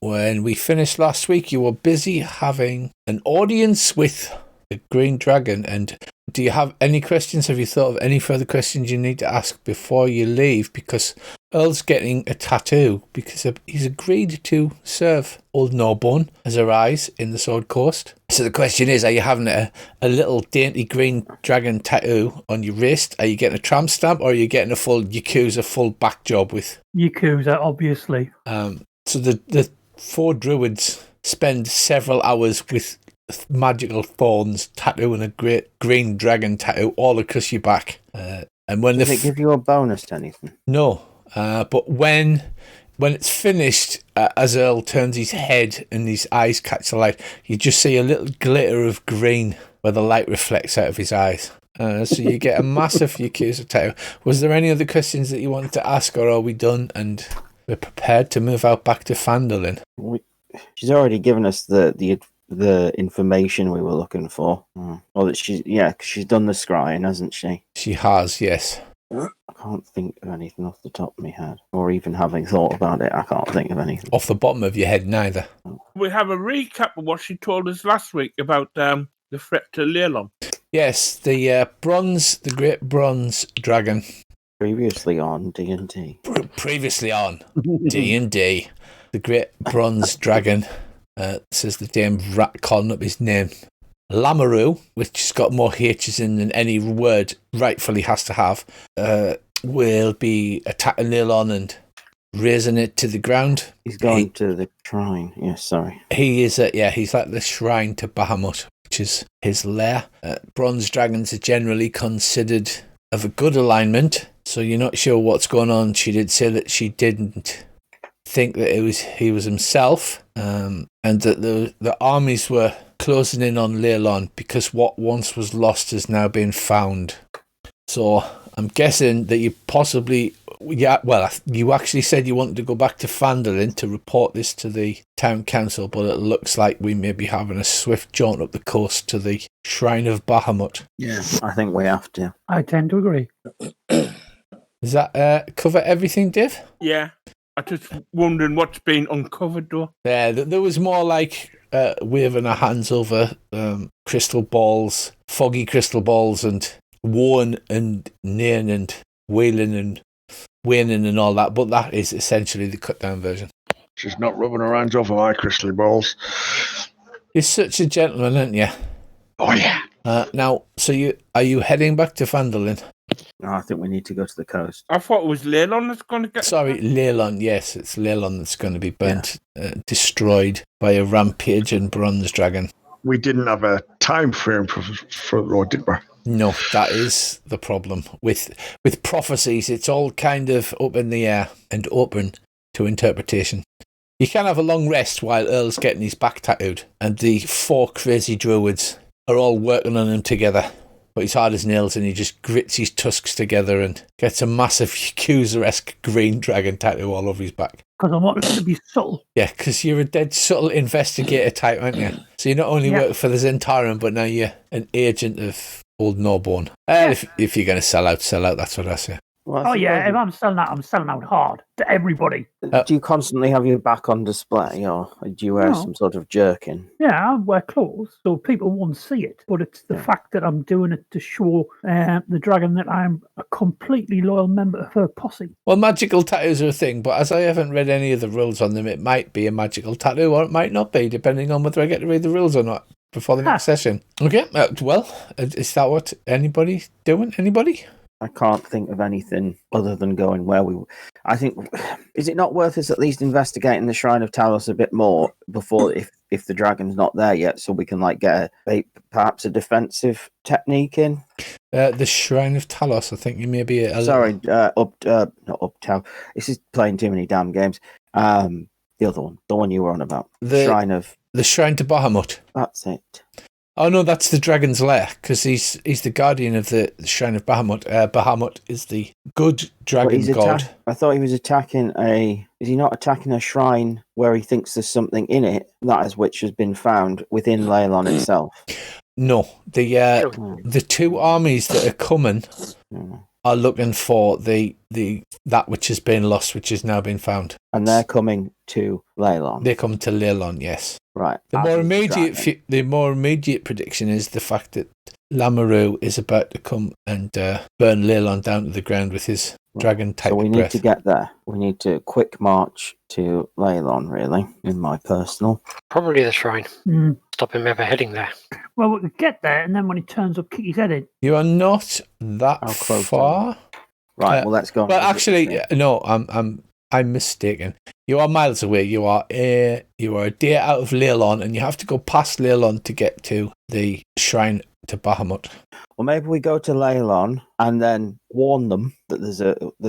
when we finished last week, you were busy having an audience with the Green Dragon. And do you have any questions? Have you thought of any further questions you need to ask before you leave? Because Earl's getting a tattoo because he's agreed to serve Old Gnawbone as a rise in the Sword Coast. So the question is, are you having a little dainty green dragon tattoo on your wrist? Are you getting a tramp stamp, or are you getting a full Yakuza full back job with? Yakuza, obviously. So the 4 druids spend several hours with magical thorns tattooing a great green dragon tattoo all across your back. And when Does it give you a bonus to anything? No. But when it's finished, as Earl turns his head and his eyes catch the light, you just see a little glitter of green where the light reflects out of his eyes. So you get a massive Yakuza tattoo. Was there any other questions that you wanted to ask, or are we done and we're prepared to move out back to Fandolin? She's already given us the information we were looking for. Or that she's done the scrying, hasn't she? She has, yes. I can't think of anything off the top of my head. Or even having thought about it, I can't think of anything. Off the bottom of your head, neither. We have a recap of what she told us last week about the threat to Leilon. Yes, the great bronze dragon. Previously on D&D. Previously on D&D. The great bronze dragon, says the Dame rat calling up his name. Lamaru, which has got more H's in than any word rightfully has to have, will be attacking Leilon and raising it to the ground. He's going to the shrine. Yes, sorry. He is, he's at the shrine to Bahamut, which is his lair. Bronze dragons are generally considered of a good alignment, so you're not sure what's going on. She did say that she didn't think that he was himself, and that the armies were closing in on Leilon because what once was lost has now been found. So I'm guessing that you possibly, you actually said you wanted to go back to Fandolin to report this to the town council, but it looks like we may be having a swift jaunt up the coast to the Shrine of Bahamut. Yeah, I think we have to. I tend to agree. Does that cover everything, Div? Yeah. I'm just wondering what's been uncovered, though. Yeah, there was more like waving our hands over crystal balls, foggy crystal balls, and Warren and Nairn and Wailing and Waning and all that, but that is essentially the cut-down version. She's not rubbing her hands over my crystal balls. You're such a gentleman, aren't you? Oh, yeah. Now, so are you heading back to Fandolin? No, I think we need to go to the coast. I thought it was Leilon that's going to get... Sorry, Leilon, yes, it's Leilon that's going to be burnt, destroyed by a rampaging bronze dragon. We didn't have a time frame for it, though, did we? No, that is the problem. With prophecies, it's all kind of up in the air and open to interpretation. You can have a long rest while Earl's getting his back tattooed, and the 4 crazy druids are all working on him together. But he's hard as nails, and he just grits his tusks together and gets a massive Yakuza-esque green dragon tattoo all over his back. Because I want it to be subtle. Yeah, because you're a dead subtle investigator type, aren't you? So you not only work for the Zentarum, but now you're an agent of Old Gnawbone. If you're going to sell out, that's what I say. Well, if I'm selling out, I'm selling out hard to everybody. Do you constantly have your back on display, or do you wear some sort of jerkin? Yeah, I wear clothes, so people won't see it. But it's the fact that I'm doing it to show the dragon that I'm a completely loyal member of her posse. Well, magical tattoos are a thing, but as I haven't read any of the rules on them, it might be a magical tattoo, or it might not be, depending on whether I get to read the rules or not before the next session. Okay, is that what anybody's doing? Anybody? I can't think of anything other than going where we... I think, is it not worth us at least investigating the Shrine of Talos a bit more before, if the dragon's not there yet, so we can get perhaps a defensive technique in? The Shrine of Talos, I think you may be... not Uptown. This is playing too many damn games. The other one, the one you were on about. The Shrine to Bahamut. That's it. Oh no, that's the dragon's lair, because he's the guardian of the Shrine of Bahamut. Bahamut is the good dragon god. I thought he was attacking Is he not attacking a shrine where he thinks there's something in it, that is which has been found within Leilon itself? No, the 2 armies that are coming are looking for that which has been lost, which has now been found. And they're coming to Leylon. They come to Leylon, yes. Right. The as more is immediate, dragon. prediction is the fact that Lamoureux is about to come and burn Leylon down to the ground with his dragon type So we of need breath. to get there. We need to quick march to Leylon, really, in my personal. Probably the shrine. Mm. Stop him ever heading there. Well, we could get there, and then when he turns up, kick his head in. You are not that How close far. Right, well, let's go. Well, actually, no, I'm mistaken. You are miles away. You are a day out of Leylon, and you have to go past Leylon to get to the shrine to Bahamut. Well, maybe we go to Leylon and then warn them that there's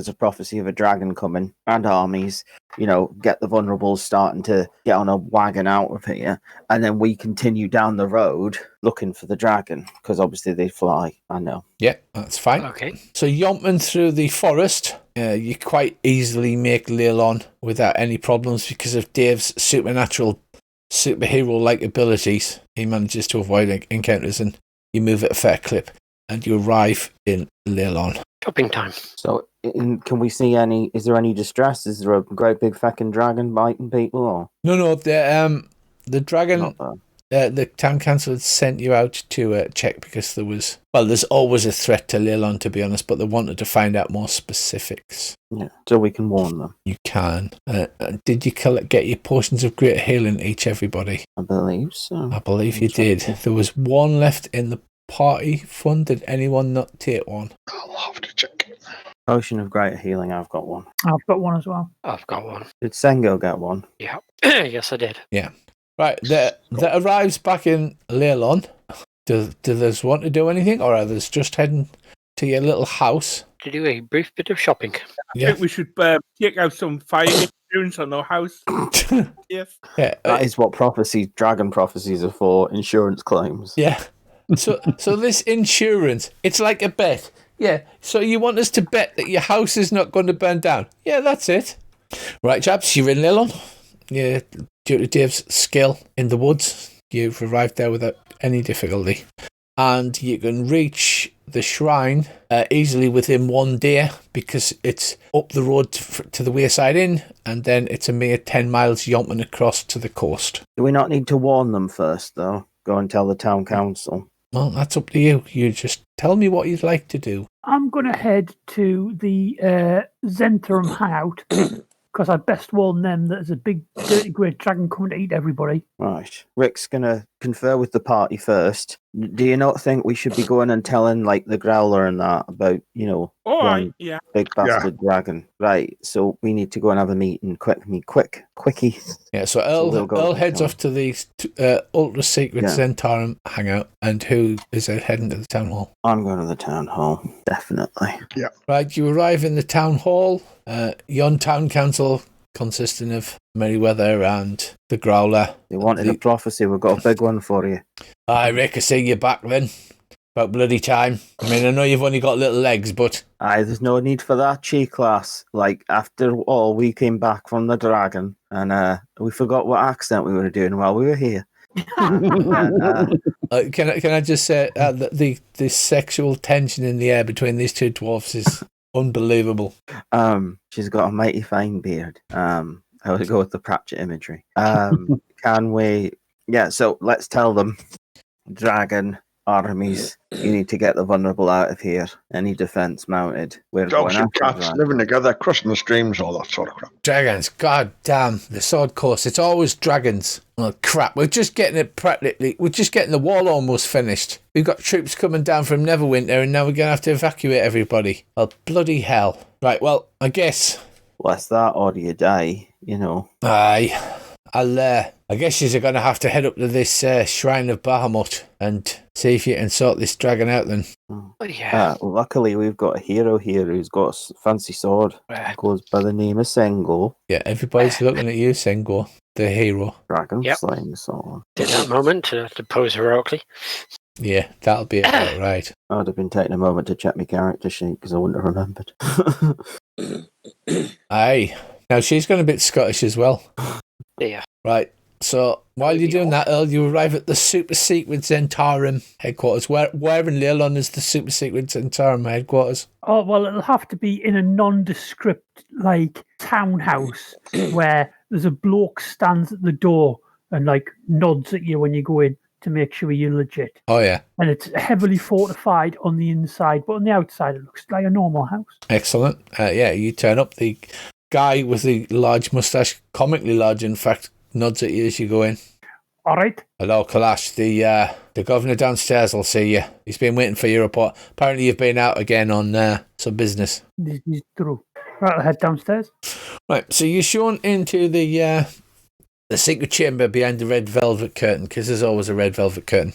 a prophecy of a dragon coming and armies. Get the vulnerables starting to get on a wagon out of here, and then we continue down the road looking for the dragon because obviously they fly. I know. Yeah, that's fine. Okay. So yomping through the forest, you quite easily make Leylon without any problems because of Dave's superhero-like abilities. He manages to avoid encounters, and you move at a fair clip, and you arrive in Leylon. Shopping time. So, can we see any? Is there any distress? Is there a great big feckin' dragon biting people? Or No, the dragon. not there? The town council had sent you out to check because there's always a threat to Leylon, to be honest, but they wanted to find out more specifics. Yeah, so we can warn them. You can. Did you get your potions of greater healing each, everybody? I believe so. I believe you did. There was one left in the party fund. Did anyone not take one? I'll have to check. Potion of greater healing. I've got one. I've got one as well. I've got one. Did Sengo get one? Yeah. Yes, I did. Right, that arrives back in Leylon. Do those want to do anything, or are they just heading to your little house? To do a brief bit of shopping. I Yeah. think we should take out some fire insurance on our house. Yes. Yeah. That is what dragon prophecies are for, insurance claims. Yeah. So this insurance, it's like a bet. Yeah. So you want us to bet that your house is not going to burn down? Yeah, that's it. Right, chaps, you're in Leylon. Yeah, due to Dave's skill in the woods, you've arrived there without any difficulty. And you can reach the shrine easily within 1 day because it's up the road to the Wayside Inn, and then it's a mere 10 miles yomping across to the coast. Do we not need to warn them first, though? Go and tell the town council. Well, that's up to you. You just tell me what you'd like to do. I'm going to head to the Zentrum hangout because I best warn them that there's a big dirty great dragon coming to eat everybody. Right. Rick's going to confer with the party first. Do you not think we should be going and telling, like, the Growler and that about, Oh, one yeah. big bastard dragon? Right. So we need to go and have a meeting. Quickie. Yeah, so we'll go Earl to the heads town. off to the ultra secret Yeah. Zentarum hangout, and who is heading to the town hall? I'm going to the town hall. Definitely. Right, you arrive in the town hall. Yon town council, consisting of Merryweather and the Growler. They wanted a prophecy. We've got a big one for you. Aye, Rick, I see you back then. About bloody time. I mean, I know you've only got little legs, but Aye, there's no need for that, Chi-Class. Like, after all, we came back from the dragon, and we forgot what accent we were doing while we were here. can I just say the sexual tension in the air between these two dwarfs is unbelievable. She's got a mighty fine beard. I would go with the Pratchett imagery. Can we? Yeah, so let's tell them, dragon armies, you need to get the vulnerable out of here. Any defense mounted. We're Dogs going and after cats dragon. living together, crossing the streams, all that sort of crap. Dragons, god damn, the sword course, it's always dragons. Oh crap, we're just getting the wall almost finished. We've got troops coming down from Neverwinter, and now we're gonna have to evacuate everybody. Oh bloody hell. Right, well, I guess Less that or do you die, aye. I guess you're going to have to head up to this shrine of Bahamut and see if you can sort this dragon out then. Oh, yeah. Luckily, we've got a hero here who's got a fancy sword. Goes by the name of Sengo. Yeah, everybody's looking at you, Sengo, the hero. Dragon Yep. slaying sword. Did that moment to pose heroically. Yeah, that'll be about right. I would have been taking a moment to check my character sheet because I wouldn't have remembered. Aye. Now, she's going a bit Scottish as well. Yeah. Right. So while you're doing that, Earl, you arrive at the Super Secret Zentarum headquarters. Where in Leilon is the Super Secret Zentarum headquarters? Oh, well, it'll have to be in a nondescript, like, townhouse where there's a bloke stands at the door and, like, nods at you when you go in to make sure you're legit. Oh, yeah. And it's heavily fortified on the inside, but on the outside it looks like a normal house. Excellent. Yeah, you turn up. The guy with the large moustache, comically large, in fact, nods at you as you go in. All right. Hello, Kalash. The governor downstairs will see you. He's been waiting for your report. Apparently you've been out again on some business. This is true. Right, I'll head downstairs. Right, so you're shown into the secret chamber behind the red velvet curtain, because there's always a red velvet curtain.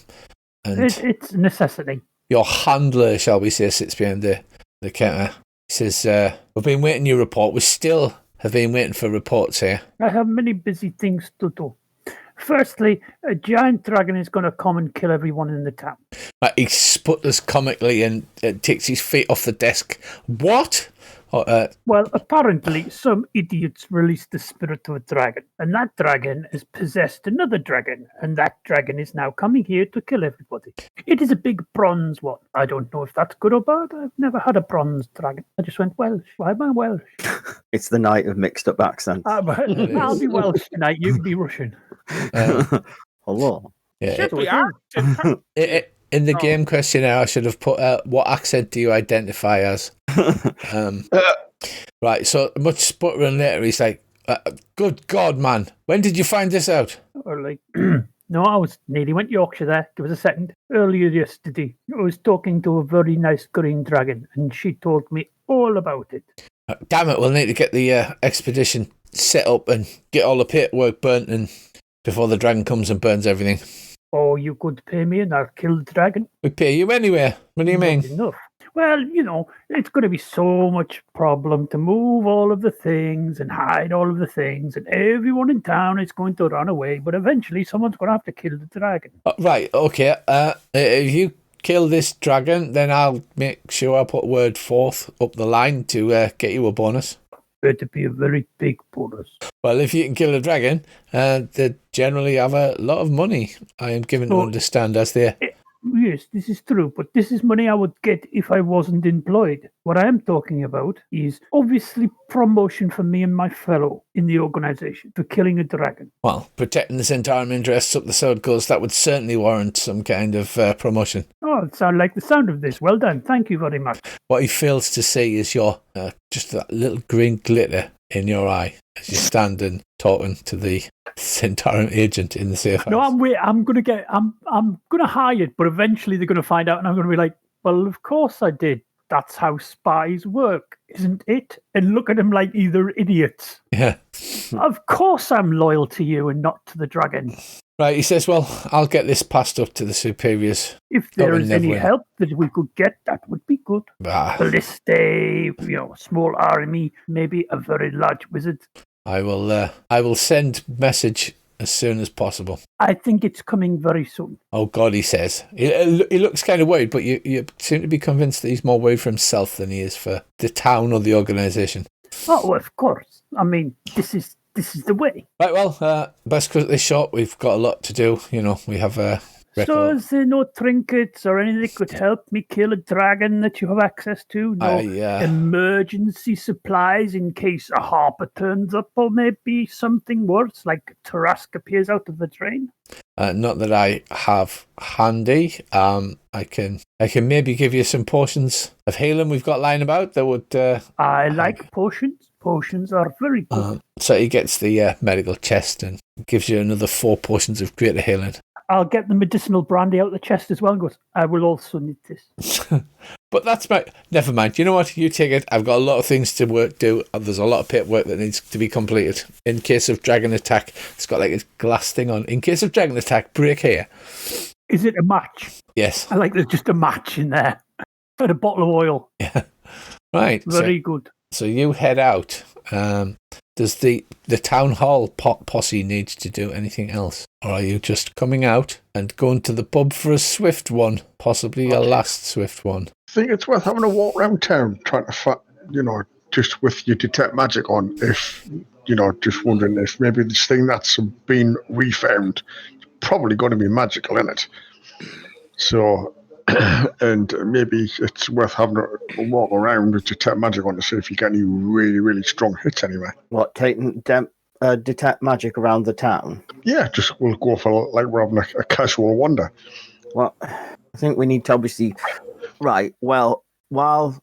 And It's a necessity. your handler, shall we say, sits behind the counter. He says, we've been waiting your report. We still have been waiting for reports here. I have many busy things to do. Firstly, a giant dragon is going to come and kill everyone in the town. He sputters comically and takes his feet off the desk. What? Well, apparently, some idiots released the spirit of a dragon, and that dragon has possessed another dragon, and that dragon is now coming here to kill everybody. It is a big bronze one. I don't know if that's good or bad. I've never had a bronze dragon. I just went Welsh. Why am I Welsh? It's the night of mixed up accents. I'll be Welsh tonight. You can be Russian. Hello. Yeah, Should So be it is. in the game questionnaire, I should have put, what accent do you identify as? Right, so much sputtering later, he's like, good God, man, when did you find this out? Or like, no, I was nearly went Yorkshire there. Give us a second. Earlier yesterday, I was talking to a very nice green dragon, and she told me all about it. Damn it, we'll need to get the expedition set up and get all the paperwork burnt and before the dragon comes and burns everything. Oh, you could pay me and I'll kill the dragon. We pay you anyway. What do you mean? Not enough. Well, it's going to be so much problem to move all of the things and hide all of the things, and everyone in town is going to run away, but eventually someone's going to have to kill the dragon. Right, okay. If you kill this dragon, then I'll make sure I put word forth up the line to get you a bonus. Better be a very big bonus. Well, if you can kill a dragon, they generally have a lot of money. I am given to understand as they... Yes, this is true, but this is money I would get if I wasn't employed. What I am talking about is obviously promotion for me and my fellow in the organization for killing a dragon. Well, protecting the Zentarum interests up the Sword Coast, that would certainly warrant some kind of promotion. Oh, it sounds like the sound of this. Well done. Thank you very much. What he fails to see is your just that little green glitter in your eye as you stand and talking to the Zentarum agent in the safe house. No, I'm gonna hide it, but eventually they're gonna find out, and I'm gonna be like, well, of course I did. That's how spies work, isn't it? And look at them like either idiots. Yeah. Of course I'm loyal to you and not to the dragon. Right, he says, well, I'll get this passed up to the superiors. If there Oh, is any never. help that we could get, that would be good. Ah, Ballista, small army, maybe a very large wizard. I will send message as soon as possible. I think it's coming very soon. Oh, God, he says. He looks kind of worried, but you seem to be convinced that he's more worried for himself than he is for the town or the organisation. Oh, of course. I mean, this is the way. Right, well, best cut this short. We've got a lot to do. We have a record. So is there no trinkets or anything that could help me kill a dragon that you have access to? No emergency supplies in case a harper turns up, or maybe something worse, like Tarask appears out of the drain? Not that I have handy. I can maybe give you some potions of healing we've got lying about that would... I like potions. Potions are very good. So he gets the medical chest and gives you another 4 potions of greater healing. I'll get the medicinal brandy out of the chest as well and goes, I will also need this. But that's never mind. You know what? You take it. I've got a lot of things to do. There's a lot of paperwork that needs to be completed. In case of dragon attack, it's got like a glass thing on. In case of dragon attack, break here. Is it a match? Yes. I like there's just a match in there. And a bottle of oil. Yeah. Right. Very good. So you head out. Does the town hall posse need to do anything else? Or are you just coming out and going to the pub for a swift one? Possibly your last swift one. I think it's worth having a walk around town, trying to just with your detect magic on, if just wondering if maybe this thing that's been refound probably going to be magical in it. So, and maybe it's worth having a walk around with detect magic on to see if you get any really, really strong hits anyway. What, taking detect magic around the town? Yeah, just we'll go for like we're having a casual wander. Well, I think we need to obviously... Right, well, while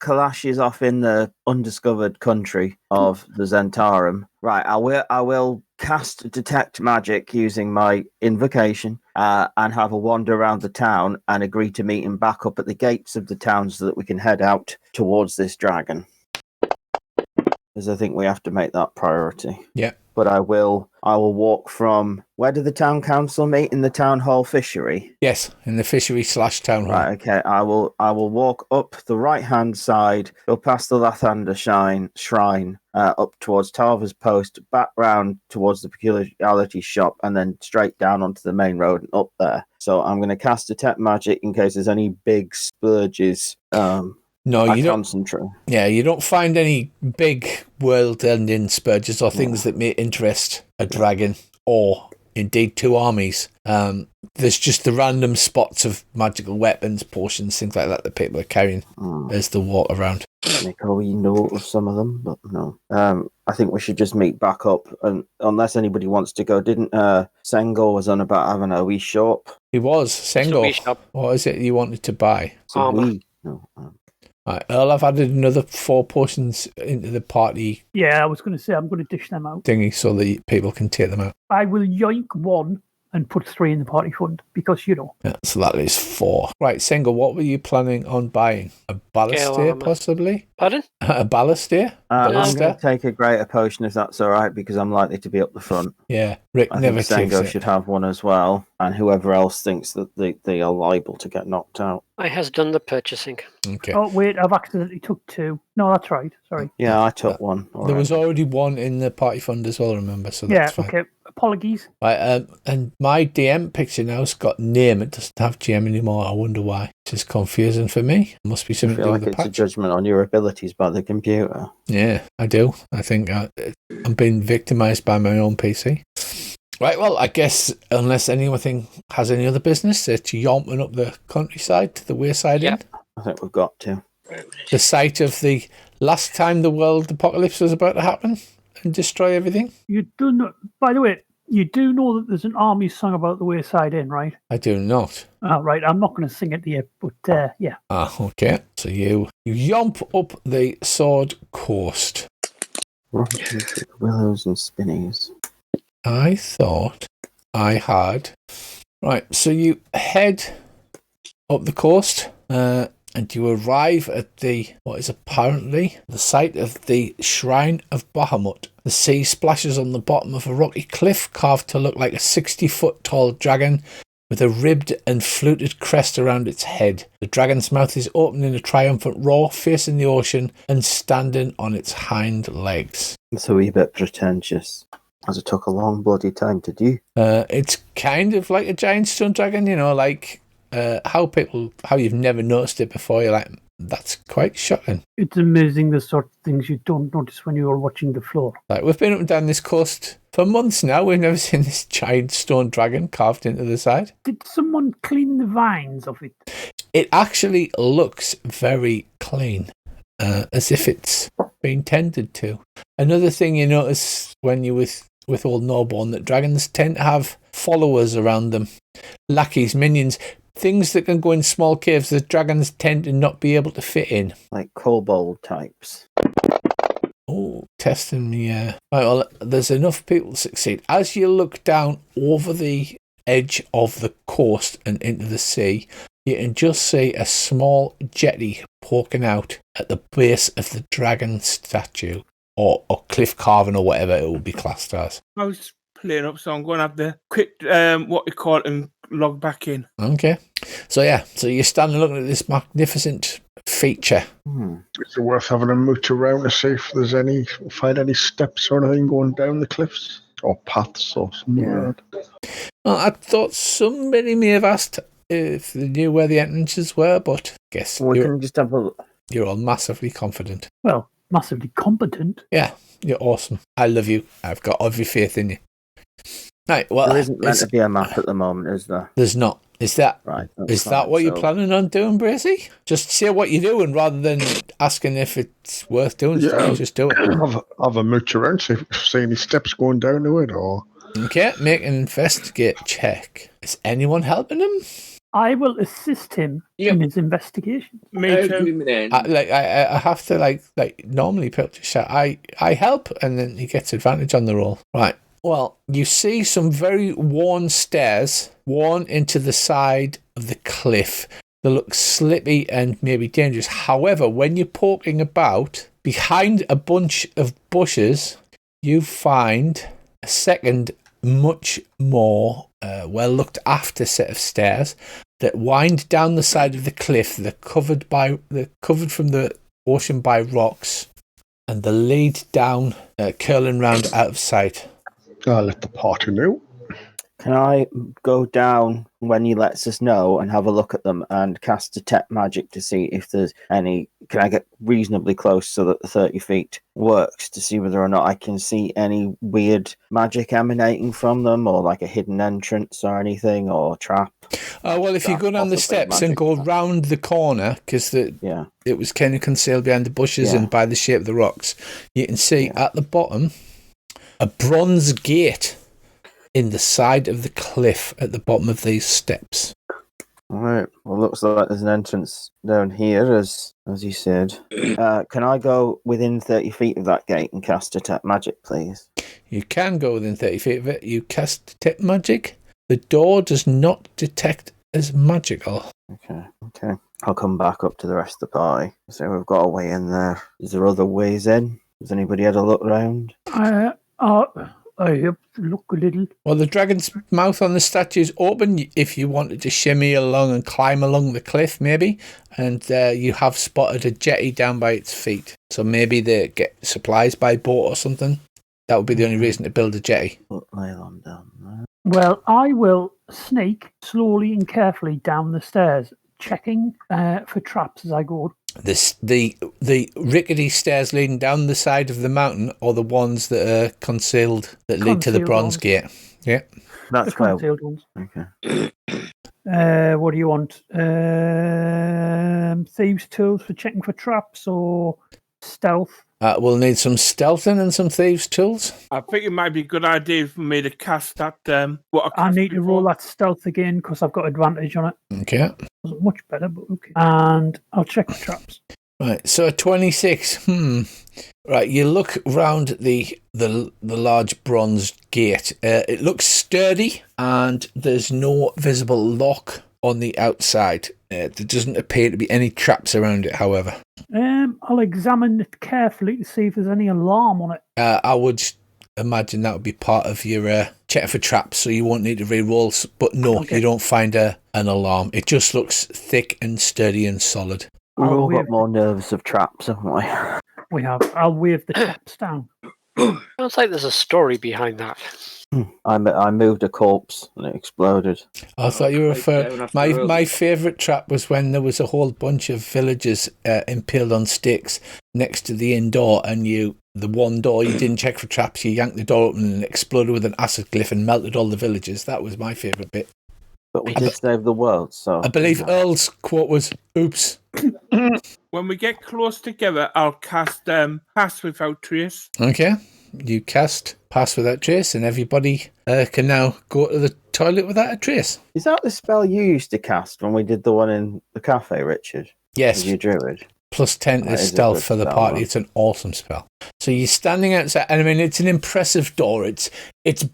Kalash is off in the undiscovered country of the Zentarum, right, I will cast detect magic using my invocation and have a wander around the town and agree to meet him back up at the gates of the town so that we can head out towards this dragon. Because I think we have to make that priority. Yeah. But I will walk from... Where did the town council meet? In the town hall fishery? Yes, in the fishery / town hall. Right, okay. I will walk up the right-hand side, go past the Lathander shrine, up towards Tarva's Post, back round towards the Peculiarity shop, and then straight down onto the main road and up there. So I'm going to cast Detect Magic in case there's any big splurges. No, you don't. Concentrate. Yeah, you don't find any big world-ending spurges or things that may interest a dragon or indeed two armies. There's just the random spots of magical weapons, potions, things like that people are carrying as they walk around. Make a wee note of some of them, but no. I think we should just meet back up, and unless anybody wants to go. Didn't Sengo was on about having a wee shop? He was. It's a Sengo, wee shop. what is it you wanted to buy? So Armour. No. Right, Earl, I've added another 4 potions into the party Yeah, I was going to say I'm going to dish them out. thingy so that people can take them out. I will yoink 1 and put 3 in the party fund because, Yeah, so that is 4. Right, Sengo, what were you planning on buying? A baluster, armor. possibly? Pardon? A baluster? I'm Ballista? going to take a greater potion if that's all right, because I'm likely to be up the front. Yeah, Rick I never think takes Sengo it. should have one as well, and whoever else thinks that they are liable to get knocked out. I has done the purchasing. Okay. Oh, wait, I've accidentally took 2. No, that's right. Sorry. Yeah, I took one. All There right. was already 1 in the party fund as well, remember? So Yeah, that's fine. okay. Apologies. Right, and my DM picture now's got name. It doesn't have GM anymore. I wonder why. This is confusing for me. It must be I something to feel do like with the it's a patch. judgment on your abilities by the computer. Yeah, I do. I think I'm being victimised by my own PC. Right, well, I guess unless anyone has any other business, it's yomping up the countryside to the wayside Yep. end. I think we've got to. The site of the last time the world apocalypse was about to happen and destroy everything. You do know, by the way, you do know that there's an army song about the wayside inn, right? I do not. Right, I'm not going to sing it here, but yeah. Ah, okay. So you yomp up the Sword Coast. Willows and spinnies. I thought I had... Right, so you head up the coast and you arrive at what is apparently the site of the Shrine of Bahamut. The sea splashes on the bottom of a rocky cliff carved to look like a 60-foot tall dragon with a ribbed and fluted crest around its head. The dragon's mouth is open in a triumphant roar, facing the ocean and standing on its hind legs. It's a wee bit pretentious, as it took a long bloody time to do. It's kind of like a giant stone dragon, like how you've never noticed it before. You're like, that's quite shocking. It's amazing the sort of things you don't notice when you're watching the floor. Like, we've been up and down this coast for months now. We've never seen this giant stone dragon carved into the side. Did someone clean the vines of it? It actually looks very clean, as if it's been tended to. Another thing you notice when you're with old Norborn, that dragons tend to have followers around them, lackeys, minions, things that can go in small caves that dragons tend to not be able to fit in. Like kobold types. Oh, testing me. Right, well, there's enough people to succeed. As you look down over the edge of the coast and into the sea, you can just see a small jetty poking out at the base of the dragon statue, or cliff carving, or whatever it will be classed as. I was playing up, so I'm going to have the quick, what you call it, and log back in. Okay. So you're standing looking at this magnificent feature. Is it worth having a mooch around to see if there's find any steps or anything going down the cliffs? Or paths or something like that? Well, I thought somebody may have asked if they knew where the entrances were, but I guess We can just have a look. you're all massively confident. Well, massively competent. Yeah, you're awesome. I love you. I've got every faith in you. Right, well, There isn't meant to be a map at the moment, is there? there's not. Is that Right. is that what you're planning on doing, Bracy? Just say what you're doing rather than asking if it's worth doing stuff. Just do it. Have a mooch around, see any steps going down to it, or Okay, make an investigate check. Is anyone helping him? I will assist him in his investigation. Me too. I have to like normally people just shout, I help, and then he gets advantage on the roll. Right. Well, you see some very worn stairs worn into the side of the cliff that look slippy and maybe dangerous. However, when you're poking about behind a bunch of bushes, you find a second, much more well looked after set of stairs that wind down the side of the cliff. They're covered from the ocean by rocks, and they lead down, curling round out of sight. I'll let the party know. Can I go down when he lets us know and have a look at them and cast detect magic to see if there's any? Can I get reasonably close so that the 30 feet works to see whether or not I can see any weird magic emanating from them, or like a hidden entrance or anything, or trap? Well, if you go down the steps and go round the corner, because it was kind of concealed behind the bushes and by the shape of the rocks, you can see at the bottom a bronze gate in the side of the cliff at the bottom of these steps. All right. Well, looks like there's an entrance down here, as you said. Can I go within 30 feet of that gate and cast detect magic, please? You can go within 30 feet of it. You cast detect magic. The door does not detect as magical. Okay. I'll come back up to the rest of the party. So we've got a way in there. Is there other ways in? Has anybody had a look around? I have to look a little. Well, the dragon's mouth on the statue is open if you wanted to shimmy along and climb along the cliff, maybe. And you have spotted a jetty down by its feet. So maybe they get supplies by boat or something. That would be the only reason to build a jetty. Put nylon down there. Well, I will sneak slowly and carefully down the stairs, checking for traps as I go. The rickety stairs leading down the side of the mountain, or the ones that are concealed that lead to the bronze gate. Yeah, that's the concealed ones. Okay. What do you want? Thieves' tools for checking for traps, or stealth? We'll need some stealthing and some thieves' tools. I think it might be a good idea for me to cast that. I need to roll that stealth again because I've got advantage on it. Okay. Wasn't much better, but okay. And I'll check the traps. Right, so 26. Right, you look round the large bronze gate. It looks sturdy, and there's no visible lock on the outside. There doesn't appear to be any traps around it, however. I'll examine it carefully to see if there's any alarm on it. I would imagine that would be part of your check for traps, so you won't need to re-roll. But no, you don't find an alarm. It just looks thick and sturdy and solid. We've all got more nerves of traps, haven't we? We have. I'll wave the traps down. Sounds like there's a story behind that. I moved a corpse and it exploded. I thought you were referring. My favourite trap was when there was a whole bunch of villagers impaled on sticks next to the inn door, and the one door you didn't check for traps. You yanked the door open and it exploded with an acid glyph and melted all the villagers. That was my favourite bit. But we did save the world, so I believe Earl's quote was, "Oops." When we get close together, I'll cast Pass Without Trace. Okay. You cast Pass Without Trace, and everybody can now go to the toilet without a trace. Is that the spell you used to cast when we did the one in the cafe, Richard? Yes. As you druid? Plus 10 to stealth for the party. It's an awesome spell. So you're standing outside, and I mean, it's an impressive door. It's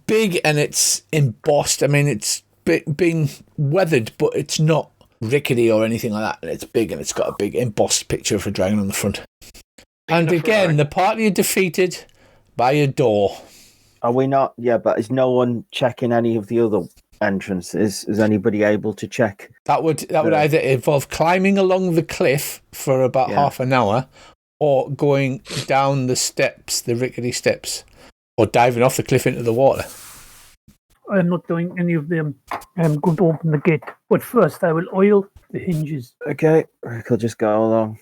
big and it's embossed. I mean, it's been weathered, but it's not rickety or anything like that. And it's big, and it's got a big embossed picture of a dragon on the front. And again, the party are defeated by a door. Are we not? Yeah, but is no one checking any of the other entrances? Is anybody able to check? That would either involve climbing along the cliff for about half an hour, or going down the steps, the rickety steps, or diving off the cliff into the water. I'm not doing any of them. I'm going to open the gate. But first, I will oil the hinges. Okay, Rick will just go along.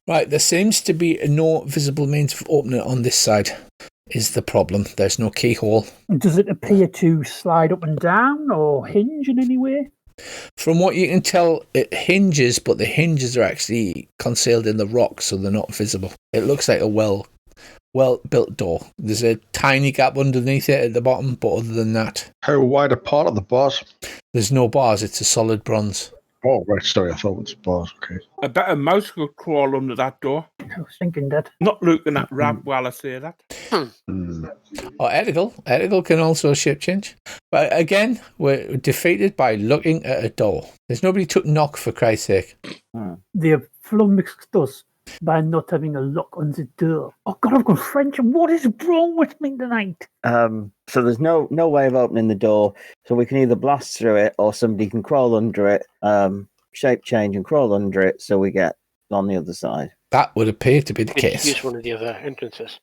Right, there seems to be no visible means of opening it on this side, is the problem. There's no keyhole. Does it appear to slide up and down or hinge in any way? From what you can tell, it hinges, but the hinges are actually concealed in the rock, so they're not visible. It looks like a well-built door. There's a tiny gap underneath it at the bottom, but other than that, How wide apart are the bars? there's no bars. It's a solid bronze. Oh, right, sorry, I thought it was bars. Okay. I bet a mouse could crawl under that door. I was thinking that. Not looking at Rab while I say that. Or Edigal can also shape change. But again, we're defeated by looking at a door. There's nobody took knock, for Christ's sake. They have flummoxed us by not having a lock on the door. Oh God, I've got French. What is wrong with me tonight? So there's no way of opening the door. So we can either blast through it, or somebody can crawl under it, shape change and crawl under it, so we get on the other side. That would appear to be the We could case. use one of the other entrances.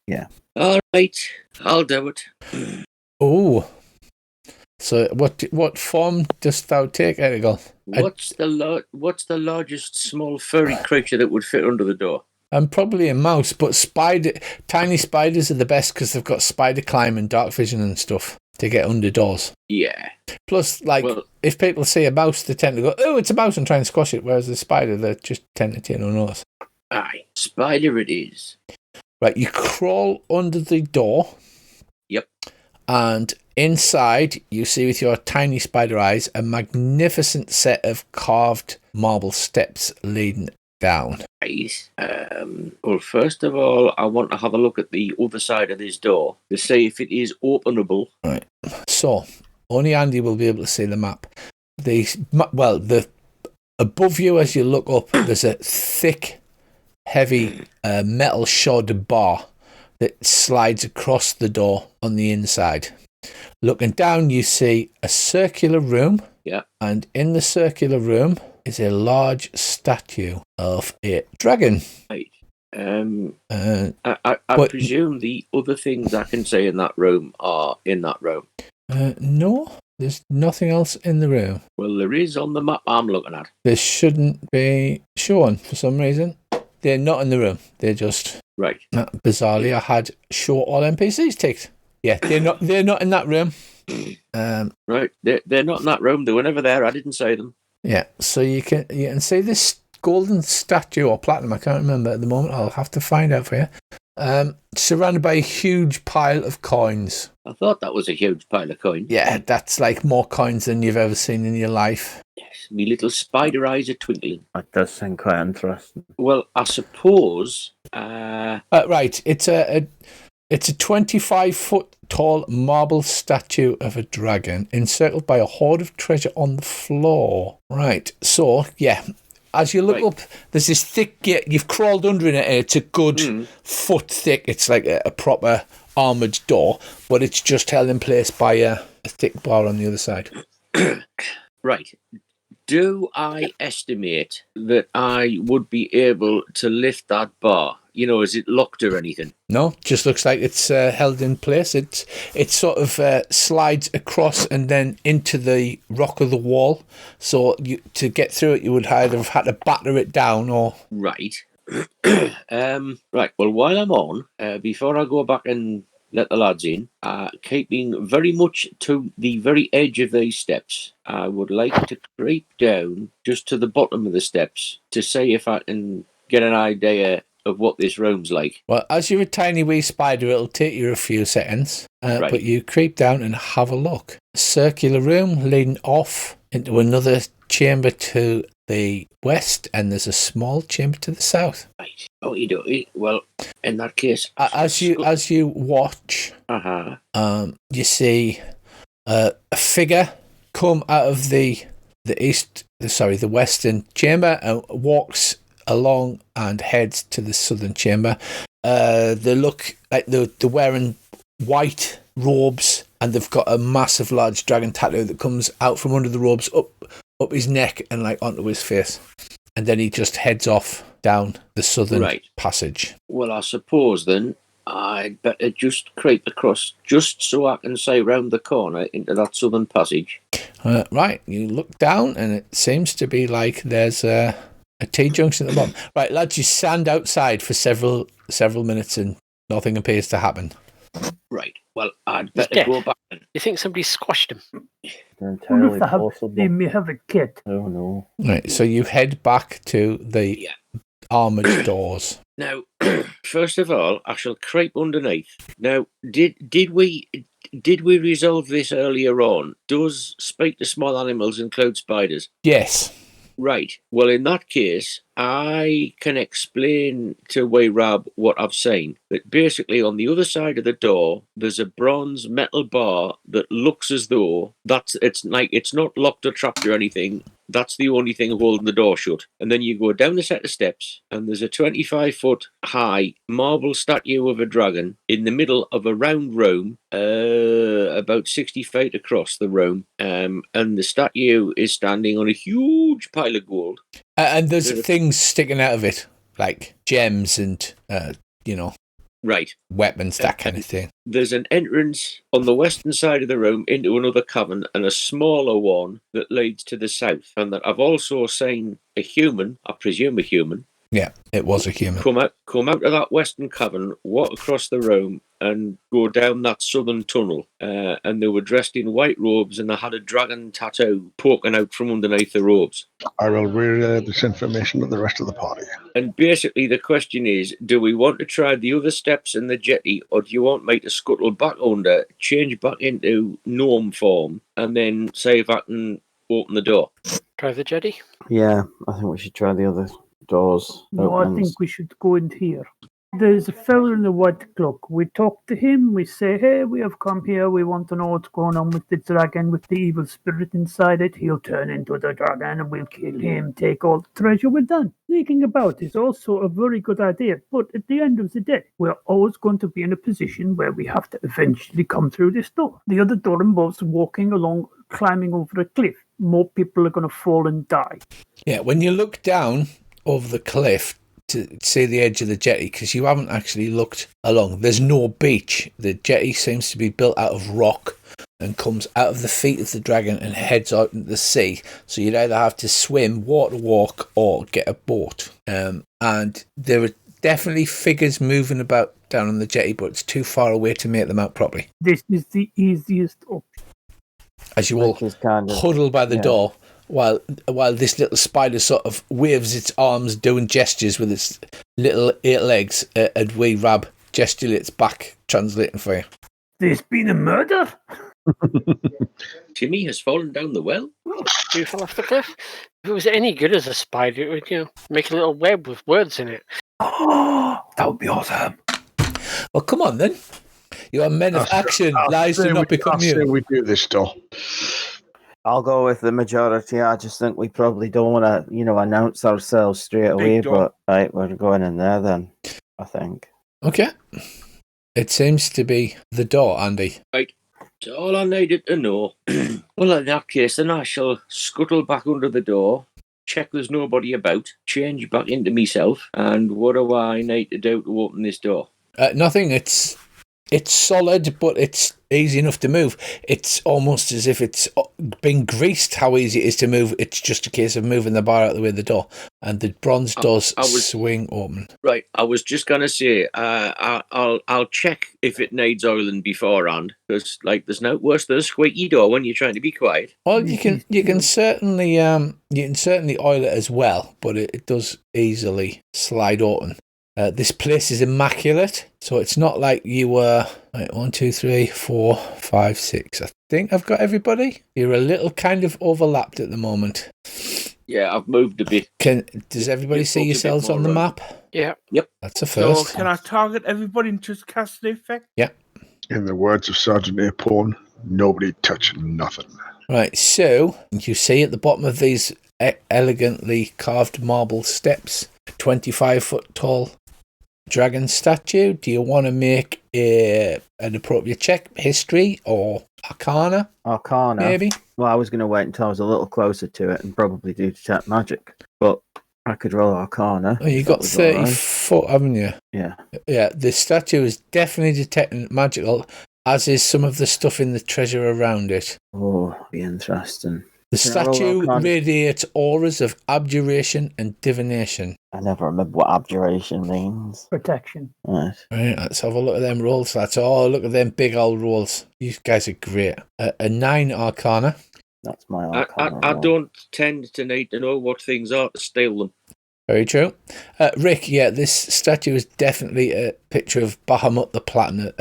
All right, I'll do it. Oh. So what form dost thou take, Edigal? What's the largest small furry creature that would fit under the door? I'm probably a mouse, but tiny spiders are the best because they've got spider climb and dark vision and stuff to get under doors. Yeah. Plus, if people see a mouse, they tend to go, "Oh, it's a mouse," and try and squash it. Whereas the spider, they just tend to take no notice. Aye, spider it is. Right, you crawl under the door. Yep. And inside, you see with your tiny spider eyes a magnificent set of carved marble steps leading down. Right. Well, first of all, I want to have a look at the other side of this door to see if it is openable. Right. So, only Andy will be able to see the map. The above you as you look up, there's a thick, heavy metal shod bar that slides across the door on the inside. Looking down, you see a circular room. Yeah. And in the circular room is a large statue of a dragon. Right. I presume the other things I can say in that room are in that room. No, there's nothing else in the room. Well, there is on the map I'm looking at. This shouldn't be shown for some reason. They're not in the room. They're just right. Bizarrely, I had show all NPCs ticked. Yeah, they're not in that room. Right, they're not in that room. They were never there. I didn't say them. Yeah, so you can see this golden statue or platinum. I can't remember at the moment. I'll have to find out for you. Surrounded by a huge pile of coins. I thought that was a huge pile of coins. Yeah, that's like more coins than you've ever seen in your life. Yes, me little spider eyes are twinkling. That does sound quite interesting. Well, I suppose. Right, it's a 25-foot tall marble statue of a dragon encircled by a hoard of treasure on the floor. Right, so yeah. As you look up, there's this thick gate. You've crawled under it, and it's a good foot thick. It's like a proper armoured door, but it's just held in place by a thick bar on the other side. Right. Do I estimate that I would be able to lift that bar? You know, is it locked or anything? No, just looks like it's held in place. It sort of slides across and then into the rock of the wall. So to get through it, you would either have had to batter it down or... Right. Right, well, while I'm on, before I go back and let the lads in, keeping very much to the very edge of these steps, I would like to creep down just to the bottom of the steps to see if I can get an idea of what this room's like. Well, as you're a tiny wee spider, it'll take you a few seconds, but you creep down and have a look. Circular room leading off into another chamber to the west, and there's a small chamber to the south. Right. Oh, you do. Well, in that case, as you watch, you see a figure come out of the western chamber and walks along and heads to the southern chamber. They look like they're wearing white robes, and they've got a massive large dragon tattoo that comes out from under the robes up his neck and like onto his face, and then he just heads off down the southern passage. Well, I suppose then I'd better just creep across just so I can say round the corner into that southern passage. Right, you look down and it seems to be like there's a A T-junction at the bottom. Right, lads, you stand outside for several minutes and nothing appears to happen. Right. Well, I'd better go back. You think somebody squashed him? Entirely possible. They may have a kit. Oh no. Right, so you head back to the armoured doors. Now, first of all, I shall creep underneath. Now, did we resolve this earlier on? Does speak to small animals include spiders? Yes. Right. Well, in that case, I can explain to Wayrab what I've seen. That basically on the other side of the door, there's a bronze metal bar that looks as though it's not locked or trapped or anything. That's the only thing holding the door shut. And then you go down a set of steps, and there's a 25-foot high marble statue of a dragon in the middle of a round room, about 60 feet across the room. And the statue is standing on a huge pile of gold. And there's things sticking out of it, like gems and, right, weapons, that kind of thing. There's an entrance on the western side of the room into another cavern, and a smaller one that leads to the south. And that I've also seen a human, I presume a human. Yeah, it was a human. Come out of that western cavern, walk across the room, and go down that southern tunnel. And they were dressed in white robes, and they had a dragon tattoo poking out from underneath the robes. I will relay this information to the rest of the party. And basically the question is, do we want to try the other steps in the jetty, or do you want me to scuttle back under, change back into gnome form, and then see if I can open the door? Try the jetty? Yeah, I think we should try the other doors. No, I think we should go in here. There's a fellow in the white cloak. We talk to him. We say, hey, we have come here. We want to know what's going on with the dragon, with the evil spirit inside it. He'll turn into the dragon and we'll kill him, take all the treasure. We're done. Thinking about it is also a very good idea. But at the end of the day, we're always going to be in a position where we have to eventually come through this door. The other door involves walking along, climbing over a cliff. More people are going to fall and die. Yeah, when you look down over the cliff to see the edge of the jetty, because you haven't actually looked along, there's no beach. The jetty seems to be built out of rock and comes out of the feet of the dragon and heads out into the sea. So you'd either have to swim, water walk, or get a boat. And there are definitely figures moving about down on the jetty, but it's too far away to make them out properly. This is the easiest option. As you all huddle by the door, while this little spider sort of waves its arms, doing gestures with its little 8 legs, and Wayrab gesticulates back, translating for you. There's been a murder? Timmy has fallen down the well. You fell off the cliff? If it was any good as a spider, it would, make a little web with words in it. Oh, that would be awesome. Well, come on then. You are men of action. Lies do not become you. I say we do this, though. I'll go with the majority. I just think we probably don't want to, announce ourselves straight away. But right, we're going in there then, I think. Okay. It seems to be the door, Andy. Right. That's all I needed to know. Well, in that case, then I shall scuttle back under the door, check there's nobody about, change back into myself, and what do I need to do to open this door? Nothing. It's solid, but it's easy enough to move. It's almost as if it's been greased how easy it is to move. It's just a case of moving the bar out of the way of the door. And the bronze doors swing open. Right, I was just going to say, I'll check if it needs oiling beforehand. Because, there's no worse than a squeaky door when you're trying to be quiet. Well, you can certainly oil it as well, but it does easily slide open. This place is immaculate, so it's not like you were 1, 2, 3, 4, 5, 6. I think I've got everybody. You're a little kind of overlapped at the moment. Yeah, I've moved a bit. Does everybody see yourselves on the map? Yeah. Yep. That's a first. So can I target everybody and just cast the effect? Yeah. In the words of Sergeant Airporn, nobody touch nothing. Right, so you see at the bottom of these elegantly carved marble steps, 25-foot tall dragon statue. Do you want to make an appropriate check? History or Arcana? Arcana. Maybe? Well, I was going to wait until I was a little closer to it and probably do detect magic. But I could roll Arcana. Oh, you got 30 foot, haven't you? Yeah. Yeah, the statue is definitely detecting magical, as is some of the stuff in the treasure around it. Oh, be interesting. The Can I roll statue Arcana? radiates auras of abjuration and divination. I never remember what abjuration means. Protection. Right. Right, let's have a look at them rolls. Look at them big old rolls. You guys are great. A 9 Arcana. That's my I Arcana. don't tend to need to know what things are to steal them. Very true. Rick, yeah, this statue is definitely a picture of Bahamut the Platinum.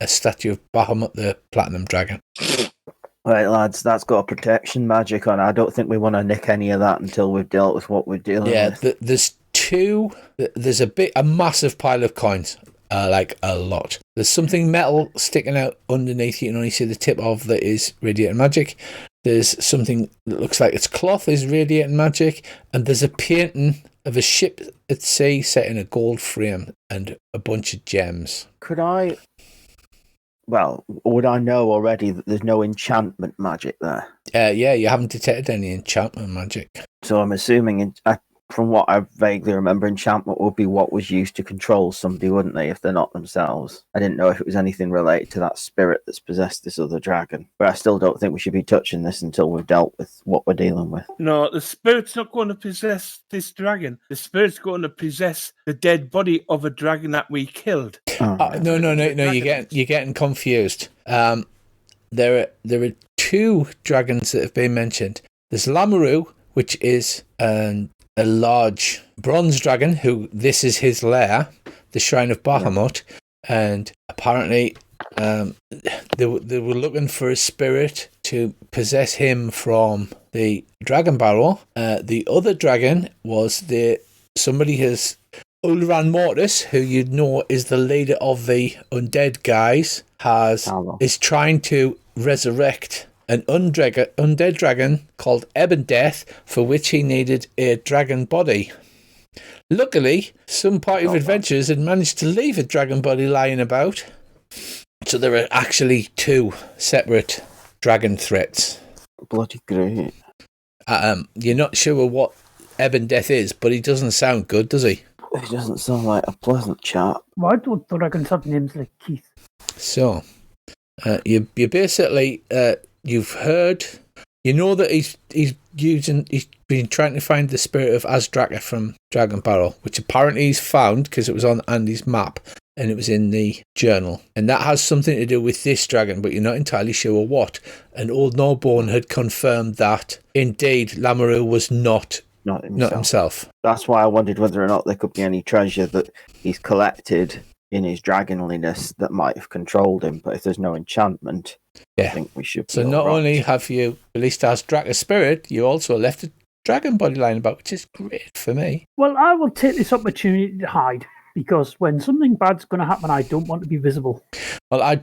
A statue of Bahamut the Platinum Dragon. Right, lads, that's got a protection magic on. I don't think we want to nick any of that until we've dealt with what we're dealing with. There's two. There's a massive pile of coins. Like a lot. There's something metal sticking out underneath. You can only see the tip of that is radiating magic. There's something that looks like it's cloth is radiating magic, and there's a painting of a ship at sea set in a gold frame and a bunch of gems. Would I know already that there's no enchantment magic there? Yeah, you haven't detected any enchantment magic. So I'm assuming, from what I vaguely remember, enchantment would be what was used to control somebody, wouldn't they, if they're not themselves? I didn't know if it was anything related to that spirit that's possessed this other dragon. But I still don't think we should be touching this until we've dealt with what we're dealing with. No, the spirit's not going to possess this dragon. The spirit's going to possess the dead body of a dragon that we killed. No, you're getting confused. There are two dragons that have been mentioned. There's Lamaru, which is a large bronze dragon, who this is his lair, the Shrine of Bahamut, and apparently they were looking for a spirit to possess him from the dragon barrel. The other dragon was somebody has Ulran Mortis, who you'd know is the leader of the undead guys, is trying to resurrect an undead dragon called Ebon Death, for which he needed a dragon body. Luckily, some party of adventurers had managed to leave a dragon body lying about, so there are actually two separate dragon threats. Bloody great. You're not sure what Ebon Death is, but he doesn't sound good, does he? He doesn't sound like a pleasant chap. Why don't dragons have names like Keith? So, you basically you've heard, you know that he's been trying to find the spirit of Azdraka from Dragon Barrel, which apparently he's found because it was on Andy's map and it was in the journal, and that has something to do with this dragon, but you're not entirely sure what. And Old Norborn had confirmed that indeed Lamaru was not himself. That's why I wondered whether or not there could be any treasure that he's collected in his dragonliness that might have controlled him. But if there's no enchantment, I think we should be So not only have you released Azdraka's spirit, you also left a dragon body lying about, which is great for me. Well, I will take this opportunity to hide, because when something bad's going to happen, I don't want to be visible. Well,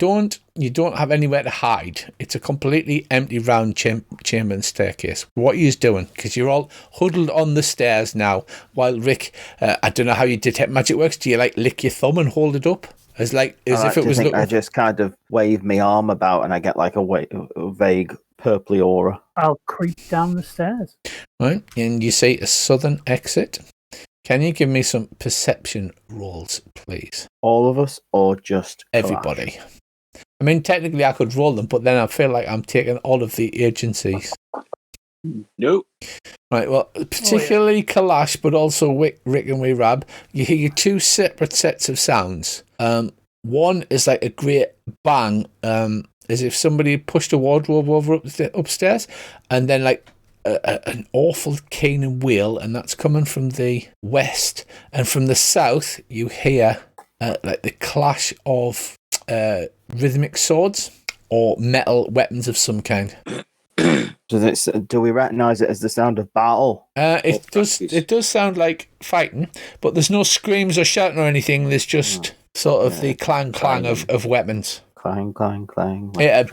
you don't have anywhere to hide. It's a completely empty round chamber and staircase. What are you doing? Because you're all huddled on the stairs now, while Rick, I don't know how you detect magic works. Do you lick your thumb and hold it up? As if it was looking... I just kind of wave my arm about and I get like a vague purpley aura. I'll creep down the stairs. Right, and you see a southern exit. Can you give me some perception rolls, please? All of us, or just everybody? Kalash? I mean, technically I could roll them, but then I feel like I'm taking all of the agencies. Nope. Right, well, particularly Kalash, but also Rick and Wee Rab, you hear two separate sets of sounds. One is like a great bang, as if somebody pushed a wardrobe over upstairs, and then like an awful cane and wheel, and that's coming from the west. And from the south, you hear like the clash of rhythmic swords or metal weapons of some kind. Do we recognise it as the sound of battle? It does sound like fighting, but there's no screams or shouting or anything. There's just sort of the clang of weapons. Clang, clang, clang. Yeah,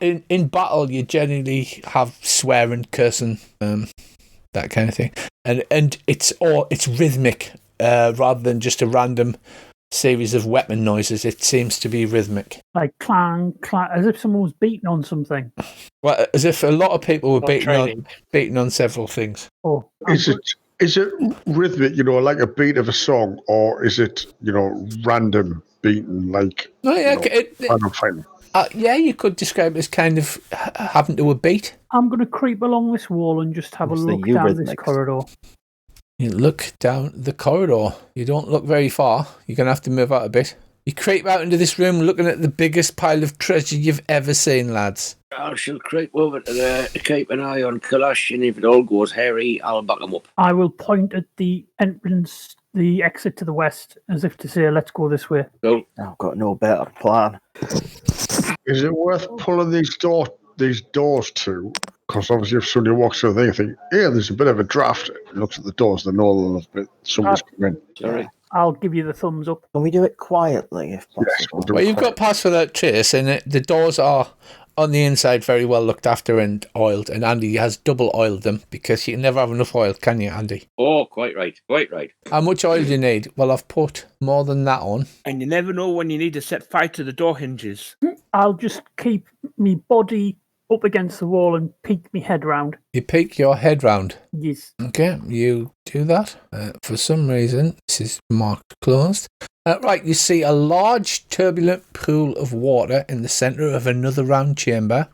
in battle, you generally have swearing, cursing, that kind of thing, and it's rhythmic rather than just a random series of weapon noises. It seems to be rhythmic, like clang, clang, as if someone was beating on something. Well, as if a lot of people were beating on several things. Oh, is it rhythmic? Like a beat of a song, or is it random beating like? No, yeah, random fighting? Yeah, you could describe it as kind of having to a beat. I'm going to creep along this wall and just have It's a the look down this eurythmics. corridor. You look down the corridor. You don't look very far. You're going to have to move out a bit. You creep out into this room looking at the biggest pile of treasure you've ever seen, lads. I shall creep over to there to keep an eye on Kalash, and if it all goes hairy, I'll back him up. I will point at the entrance, the exit to the west, as if to say, let's go this way. Cool. I've got no better plan. Is it worth pulling these doors to? Because obviously, if somebody walks through, they think, "Yeah, there's a bit of a draft." It looks at the doors, they know that somebody's coming in. Sorry. I'll give you the thumbs up. Can we do it quietly, if possible? Yes, we'll do Well, it you've got Pass Without Trace, and the doors are on the inside very well looked after and oiled. And Andy has double oiled them because you can never have enough oil, can you, Andy? Oh, quite right. Quite right. How much oil do you need? Well, I've put more than that on. And you never know when you need to set fire to the door hinges. I'll just keep me body up against the wall and peek me head round. You peek your head round. Yes. Okay, you do that. For some reason, this is marked closed. Right, you see a large turbulent pool of water in the centre of another round chamber.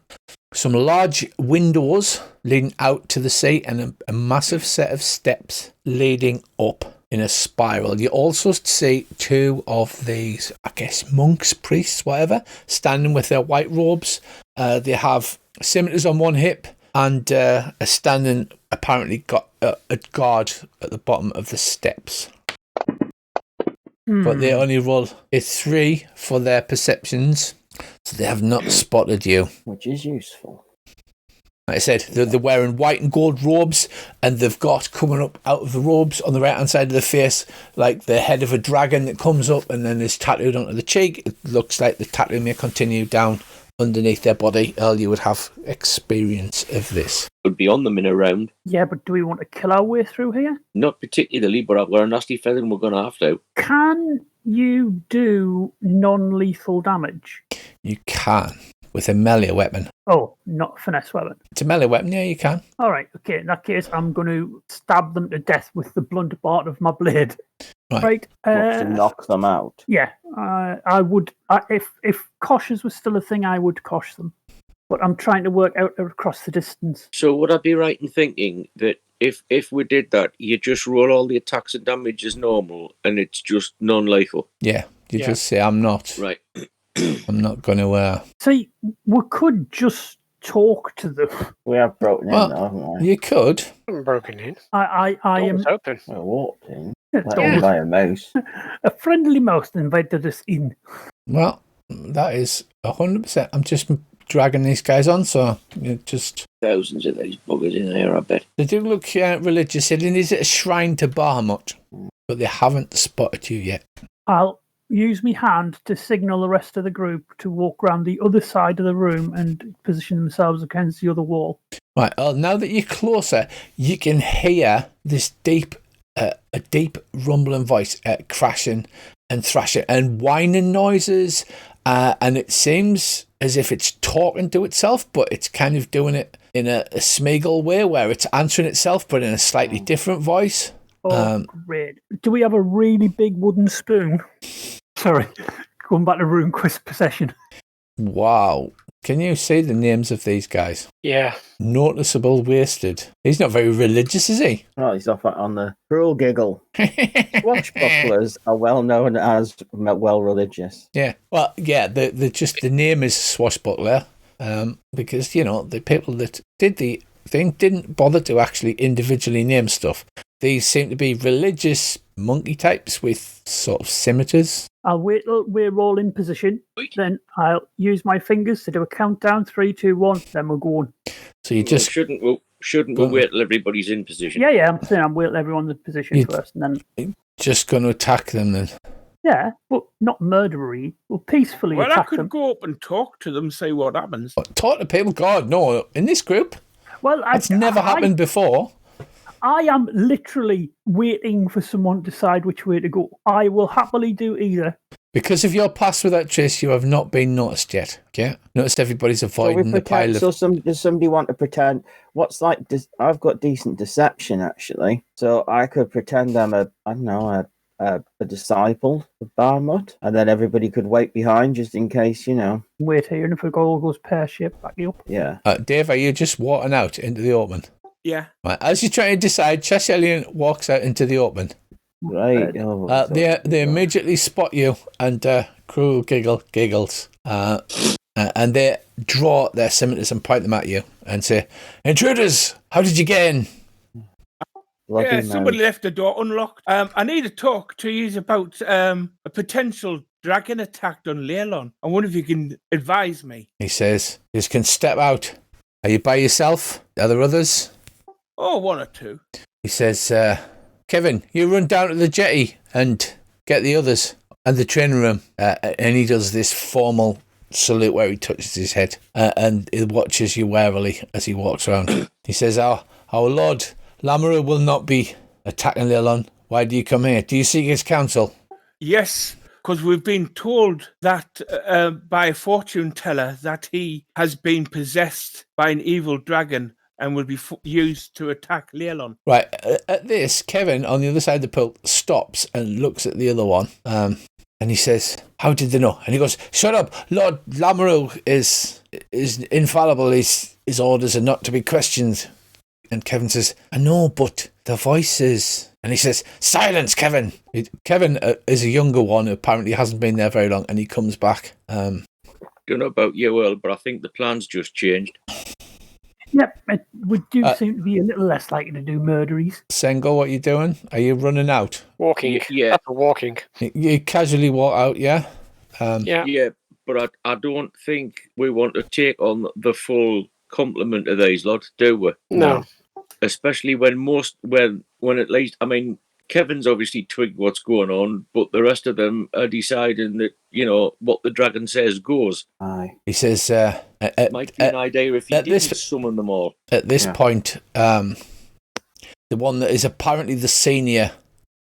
Some large windows leading out to the sea and a massive set of steps leading up in a spiral. You also see two of these, I guess, monks, priests, whatever, standing with their white robes. They have scimitars on one hip and are standing, apparently got a guard at the bottom of the steps. But they only roll a 3 for their perceptions, so they have not spotted you. Which is useful. Like I said, they're wearing white and gold robes, and they've got coming up out of the robes on the right-hand side of the face, like the head of a dragon that comes up and then is tattooed onto the cheek. It looks like the tattoo may continue down underneath their body. Earl, you would have experience of this. Would be on them in a round. Yeah, but do we want to kill our way through here? Not particularly, but I've got a nasty feeling we're going to have to. Can you do non-lethal damage? You can, with a melee weapon. Oh, not a finesse weapon. It's a melee weapon, yeah, you can. All right, okay. In that case, I'm going to stab them to death with the blunt part of my blade. Right. To knock them out. Yeah, I would. If koshes was still a thing, I would kosh them. But I'm trying to work out across the distance. So would I be right in thinking that if we did that, you just roll all the attacks and damage as normal, and it's just non-lethal? Yeah, you just say, I'm not. Right. I'm not going to... See, we could just talk to them. We have broken in, Well, though, haven't we? You could. I'm broken in. I am Door's open. We walked in. Yeah, Let them by a mouse. a friendly mouse invited us in. Well, that is 100%. I'm just dragging these guys on, so you just... Thousands of these buggers in there, I bet. They do look religious. It is a shrine to Bahamut, but they haven't spotted you yet. I'll use my hand to signal the rest of the group to walk around the other side of the room and position themselves against the other wall. Right, well, now that you're closer, you can hear this a deep rumbling voice, crashing and thrashing and whining noises, and it seems as if it's talking to itself, but it's kind of doing it in a Smeagol way where it's answering itself, but in a slightly different voice. Oh, great. Do we have a really big wooden spoon? Sorry, going back to RuneQuest possession. Wow. Can you see the names of these guys? Yeah. Noticeable Wasted. He's not very religious, is he? Well, he's off on the cruel giggle. Swashbucklers are well known as well religious. Yeah. Well, yeah, the name is Swashbuckler, because, you know, the people that did the thing didn't bother to actually individually name stuff. These seem to be religious monkey types with sort of scimitars. I'll wait till we're all in position. Then I'll use my fingers to do a countdown. 3, 2, 1. Then we'll go on. So you just... Shouldn't we wait till everybody's in position? Yeah. I'm saying I'm waiting till everyone's in position first, and then... Just going to attack them then. Yeah, but not murdery. We'll peacefully Well, I attack could them. go up and talk to them, see what happens. Talk to people? God, no. In this group? Well, It's never happened before. I am literally waiting for someone to decide which way to go. I will happily do either. Because of your Pass Without Trace, you have not been noticed yet. Yeah? Noticed everybody's avoiding the pile of... So does somebody want to pretend... I've got decent deception, actually. So I could pretend I'm a a disciple of Bahamut, and then everybody could wait behind just in case, Wait here, and if it all goes pear-shaped, back you up. Yeah. Dave, are you just walking out into the open? Yeah. Right, as you're trying to decide, Cheshire walks out into the open. Right. They immediately spot you, and Cruel giggles. And they draw their scimitars and point them at you and say, "Intruders, how did you get in?" Yeah, somebody left the door unlocked. I need to talk to you about a potential dragon attack on Leilon. I wonder if you can advise me. He says, "You can step out. Are you by yourself? Are there others?" Oh, one or two. He says, "Kevin, you run down to the jetty and get the others and the training room." And he does this formal salute where he touches his head and he watches you warily as he walks around. He says, our Lord Lamaru will not be attacking Leilon. Why do you come here? Do you seek his counsel? Yes, because we've been told that by a fortune teller that he has been possessed by an evil dragon and will be used to attack Leilon. Right, at this, Kevin on the other side of the pool stops and looks at the other one. And he says, "How did they know?" And he goes, "Shut up, Lord Lamaru is infallible. His orders are not to be questioned." And Kevin says, "I know, but the voices." And he says, "Silence, Kevin." Kevin is a younger one who apparently hasn't been there very long, and he comes back. Don't know about you, Earl, but I think the plan's just changed. Yep, we do seem to be a little less likely to do murderies. Sengo, what are you doing? Are you running out? Walking. Yeah. That's a walking. You casually walk out, yeah? Yeah, but I don't think we want to take on the full complement of these lot, do we? No. Especially when at least, I mean, Kevin's obviously twigged what's going on, but the rest of them are deciding that, what the dragon says goes. Aye. He says, might be an idea if you didn't summon them all. At this point, the one that is apparently the senior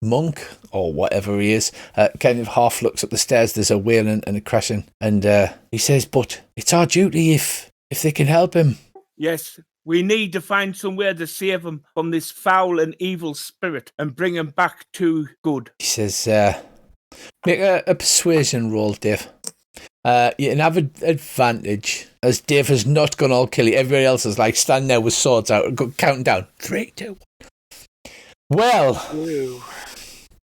monk, or whatever he is, kind of half looks up the stairs. There's a wailing and a crashing. And he says, "But it's our duty if they can help him." Yes, we need to find somewhere to save him from this foul and evil spirit and bring him back to good. He says, "Make a persuasion roll, Dave. You can have an advantage, as Dave has not gone all killy. Everybody else is like standing there with swords out, counting down. 3, 2, 1. Well, Ew.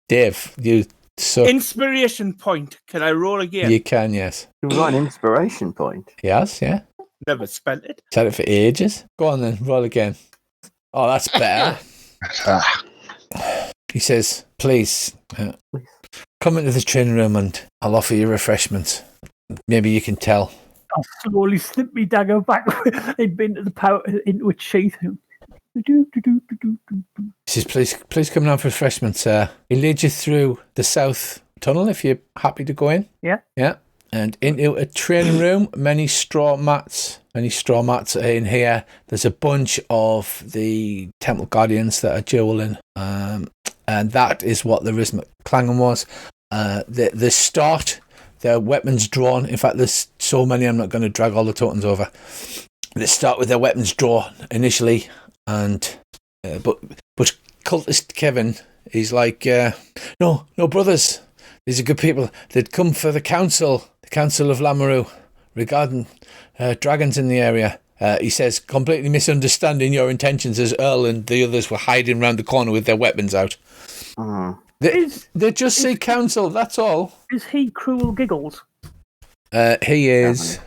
Dave, you suck. Inspiration point. Can I roll again? You can, yes. You've got an inspiration point. Yes, yeah. Never spent it. Had it for ages. Go on then, roll again. Oh, that's better. He says, "Please, come into the training room and I'll offer you refreshments. Maybe you can tell." I'll slowly slip me dagger back into the powder, into its sheath. He says, please come down for refreshments. He'll lead you through the south tunnel if you're happy to go in. Yeah. Yeah. And into a training room, many straw mats are in here. There's a bunch of the Temple Guardians that are dueling. And that is what the Rhythmic Clanging was. The start, their weapons drawn. In fact, there's so many, I'm not going to drag all the tokens over. They start with their weapons drawn initially. And but cultist Kevin, he's like, no, brothers. These are good people. They'd come for the council of Lamaru, regarding dragons in the area. He says, completely misunderstanding your intentions, as Earl and the others were hiding round the corner with their weapons out. They just say council, that's all. Is he Cruel Giggles? He is.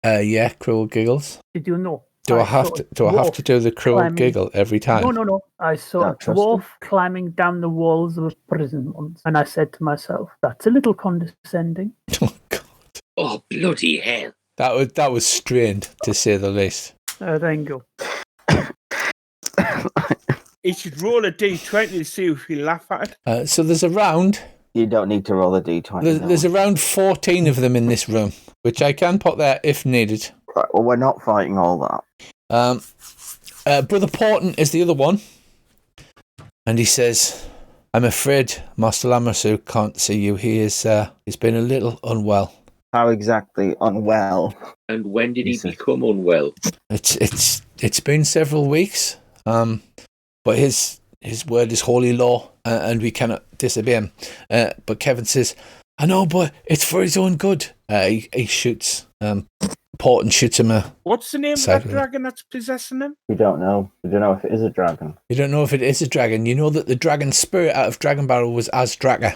Yeah, Cruel Giggles. Did you know? Do I have to do the Cruel Giggle every time? No. I saw a dwarf climbing down the walls of a prison once, and I said to myself, "That's a little condescending." Oh God! Oh bloody hell! That was strained, to say the least. There you go. He should roll a d20 to see if we laugh at it. So there's around. You don't need to roll a d20. There's around 14 of them in this room, which I can put there if needed. Right, well, we're not fighting all that. Brother Porton is the other one, and he says, "I'm afraid Master Lamasu can't see you. He's been a little unwell." How exactly unwell? And when did he become unwell? It's been several weeks. But his word is holy law, and we cannot disobey him. But Kevin says, I know, but it's for his own good. He shoots. Porton shoots him What's the name of Side that with it. dragon that's possessing him? We don't know. We don't know if it is a dragon. You don't know if it is a dragon. You know that the dragon spirit out of Dragon Barrel was Azdraka.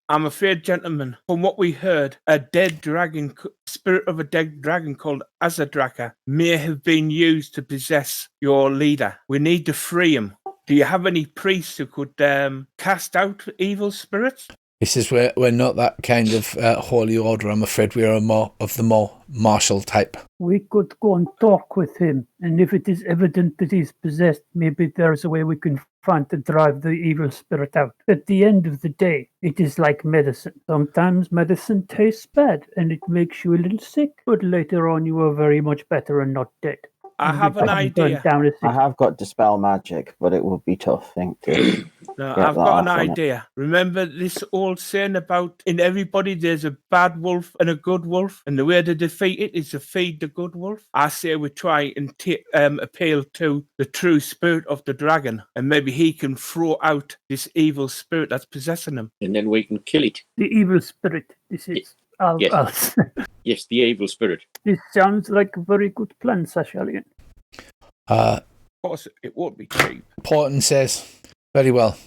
I'm afraid, gentlemen, from what we heard, a dead dragon, spirit of a dead dragon called Azadraka, may have been used to possess your leader. We need to free him. Do you have any priests who could cast out evil spirits? He says, we're not that kind of holy order, I'm afraid. We are more martial type. We could go and talk with him, and if it is evident that he's possessed, maybe there's a way we can find to drive the evil spirit out. At the end of the day, it is like medicine. Sometimes medicine tastes bad, and it makes you a little sick, but later on you are very much better and not dead. I have an idea. I have got Dispel Magic, but it would be tough, I think, to No, get I've that got an off on it. idea. Remember this old saying about in everybody there's a bad wolf and a good wolf, and the way to defeat it is to feed the good wolf. I say we try and appeal to the true spirit of the dragon, and maybe he can throw out this evil spirit that's possessing him. And then we can kill it. The evil spirit, this is. Yes. Yes, the evil spirit. This sounds like a very good plan, Sashalian. Of course, it won't be cheap. Porton says, very well.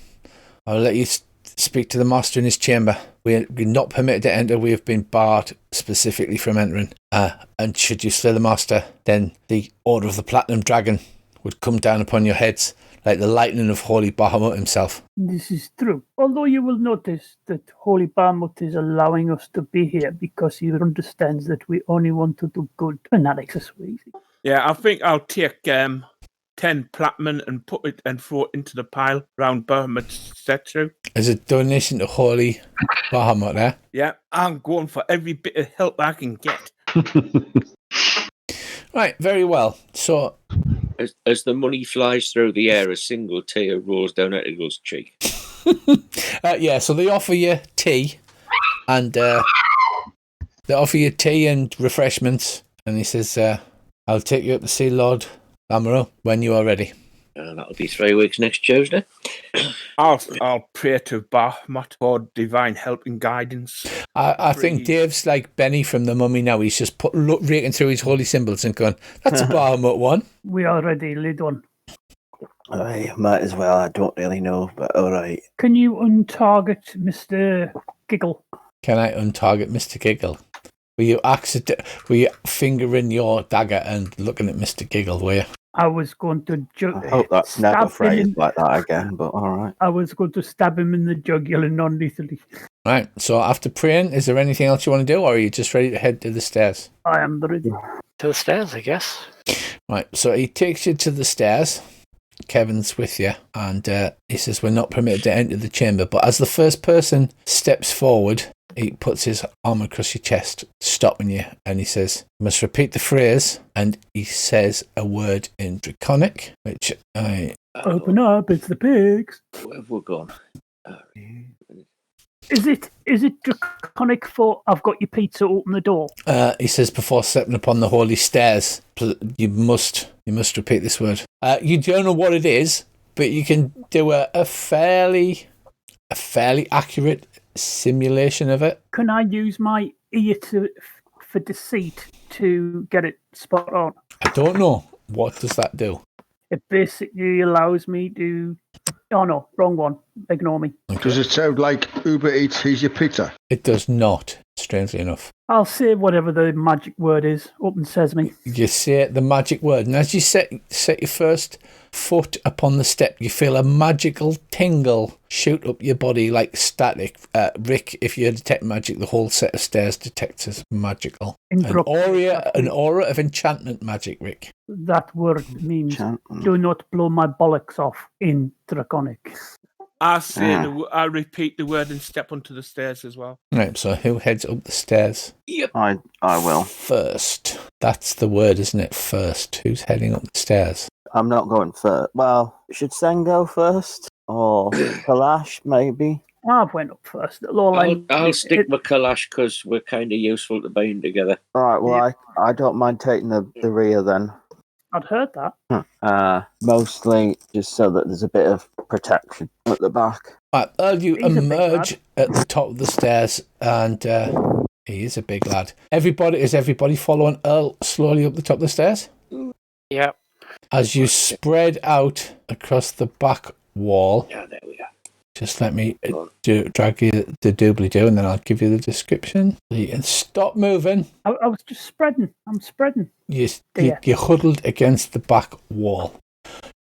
I'll let you speak to the master in his chamber. We're not permitted to enter. We have been barred specifically from entering. And should you slay the master, then the order of the Platinum Dragon would come down upon your heads like the lightning of Holy Bahamut himself. This is true. Although you will notice that Holy Bahamut is allowing us to be here because he understands that we only want to do good. And that makes us easy. Yeah, I think I'll take 10 platinum and put it and throw it into the pile round Bahamut's statue. As a donation to Holy Bahamut, eh? Yeah, I'm going for every bit of help I can get. Right, very well. So, As the money flies through the air, a single tear rolls down Ethel's cheek. so they offer you tea and refreshments. And he says, I'll take you up to see Lord Amaro when you are ready. That'll be 3 weeks next Tuesday. I'll pray to Bahamut for divine help and guidance. I think Dave's like Benny from The Mummy now. He's just raking through his holy symbols and going, that's a Bahamut one. We are ready, lead on. I might as well. I don't really know, but all right. Can you untarget Mr. Giggle? Can I untarget Mr. Giggle? Were you fingering your dagger and looking at Mr. Giggle, were you? I was going to I hope that's never phrased like that again, but all right. I was going to stab him in the jugular non-lethally. Right, so after praying, is there anything else you want to do, or are you just ready to head to the stairs? I am ready. To the stairs, I guess. Right, so he takes you to the stairs. Kevin's with you, and he says, we're not permitted to enter the chamber, but as the first person steps forward, he puts his arm across your chest, stopping you, and he says, you must repeat the phrase, and he says a word in Draconic, which I... Open up, it's the pigs. Where have we gone? Is it Draconic for I've got your pizza, open the door? He says, before stepping upon the holy stairs, you must repeat this word. You don't know what it is, but you can do a fairly accurate simulation of it. Can I use my ear for deceit to get it spot on? I don't know. What does that do? It basically allows me to... Oh no, wrong one. Ignore me. Okay. Does it sound like Uber Eats, here's your pizza? It does not, strangely enough. I'll say whatever the magic word is. Open sesame. You say the magic word, and as you set your first foot upon the step, you feel a magical tingle shoot up your body like static. Rick, if you detect magic, the whole set of stairs detects as magical. An aura of enchantment magic, Rick. That word means Enchantment. do not blow my bollocks off in Draconic. I say I repeat the word and step onto the stairs as well. Right, so who heads up the stairs? Yep. I will. First. That's the word, isn't it? First. Who's heading up the stairs? I'm not going first. Well, should Sen go first? Or Kalash, maybe? I've went up first. I'll stick with Kalash because we're kind of useful to bind together. All right, well, I don't mind taking the rear then. I'd heard that. Mostly just so that there's a bit of protection at the back. Right, Earl, you He's a big emerge at the top of the stairs, and he is a big lad. Is everybody following Earl slowly up the top of the stairs? Yeah. As you spread out across the back wall, Yeah, there we are. just let me drag you the doobly-doo, and then I'll give you the description. You can stop moving. I was just spreading. I'm spreading. You're huddled against the back wall.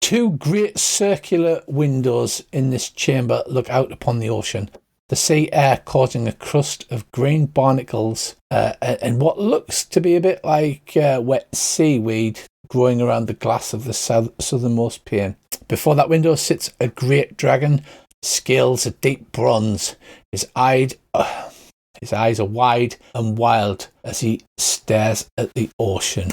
Two great circular windows in this chamber look out upon the ocean. The sea air causing a crust of green barnacles and what looks to be a bit like wet seaweed growing around the glass of the southernmost pane. Before that window sits a great dragon, scales of deep bronze. His eyes are wide and wild as he stares at the ocean.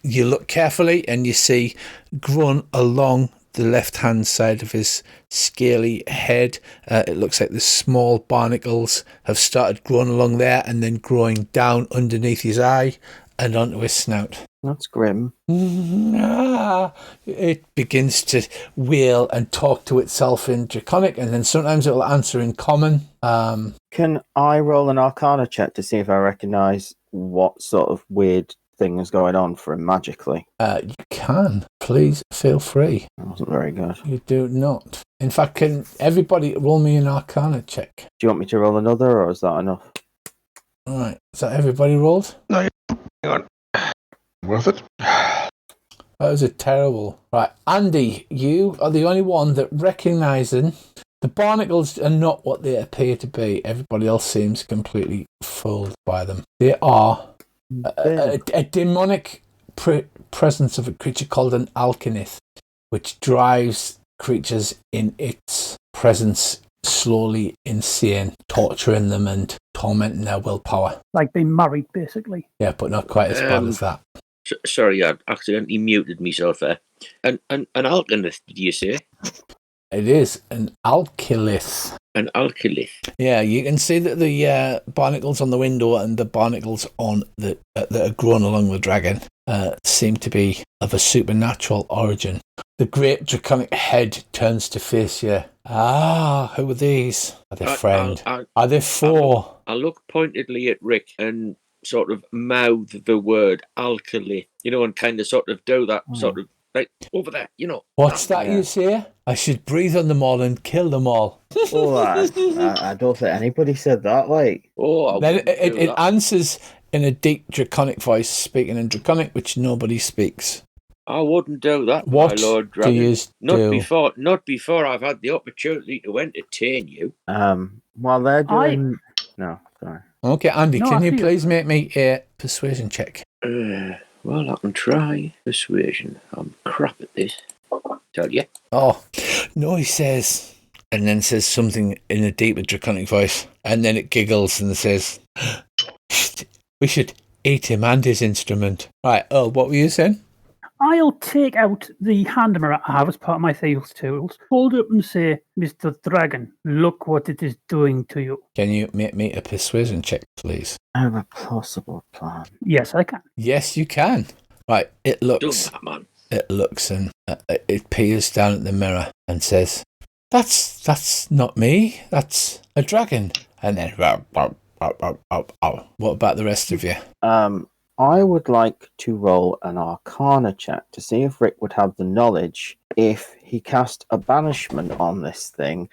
You look carefully and you see grown along the left-hand side of his scaly head, it looks like the small barnacles have started growing along there and then growing down underneath his eye and onto his snout. That's grim. It begins to wail and talk to itself in Draconic, and then sometimes it will answer in Common. Can I roll an Arcana check to see if I recognise what sort of weird thing is going on for him magically? You can. Please feel free. That wasn't very good. You do not. In fact, can everybody roll me an Arcana check? Do you want me to roll another, or is that enough? All right. Is that everybody rolled? No, hang on. Worth it? That was a terrible. Right, Andy, you are the only one that recognising the barnacles are not what they appear to be. Everybody else seems completely fooled by them. They are a demonic presence of a creature called an alchemist, which drives creatures in its presence slowly insane, torturing them and tormenting their willpower. Like being married, basically. Yeah, but not quite as bad as that. Sorry, I accidentally muted myself there. An alchemist, did you say? It is an alkylith. An alkylith. Yeah, you can see that the barnacles on the window and the barnacles on that are grown along the dragon seem to be of a supernatural origin. The great draconic head turns to face you. Who are these? Are they friend? Are they foe? I look pointedly at Rick and sort of mouth the word alkali, and kind of sort of do that sort of like over there, What's that you say? I should breathe on them all and kill them all. I don't think anybody said that, like. Then it answers in a deep draconic voice, speaking in draconic, which nobody speaks. I wouldn't do that, what my Lord Dragon. Do you do? Not before I've had the opportunity to entertain you. While they're doing... No, sorry. Okay, Andy, can you please make me a persuasion check? Well, I can try persuasion. I'm crap at this. Tell you. Oh, no, he says, and then says something in a deeper draconic voice, and then it giggles and says, we should eat him and his instrument. Right, what were you saying? I'll take out the hand mirror I have as part of my sales tools, hold it up and say, Mr. Dragon, look what it is doing to you. Can you make me a persuasion check, please? I have a plausible plan. Yes, I can. Yes, you can. Right, it looks. Do that, man. It looks and it peers down at the mirror and says, That's not me. That's a dragon. And then, what about the rest of you? I would like to roll an Arcana check to see if Rick would have the knowledge. If he cast a banishment on this thing,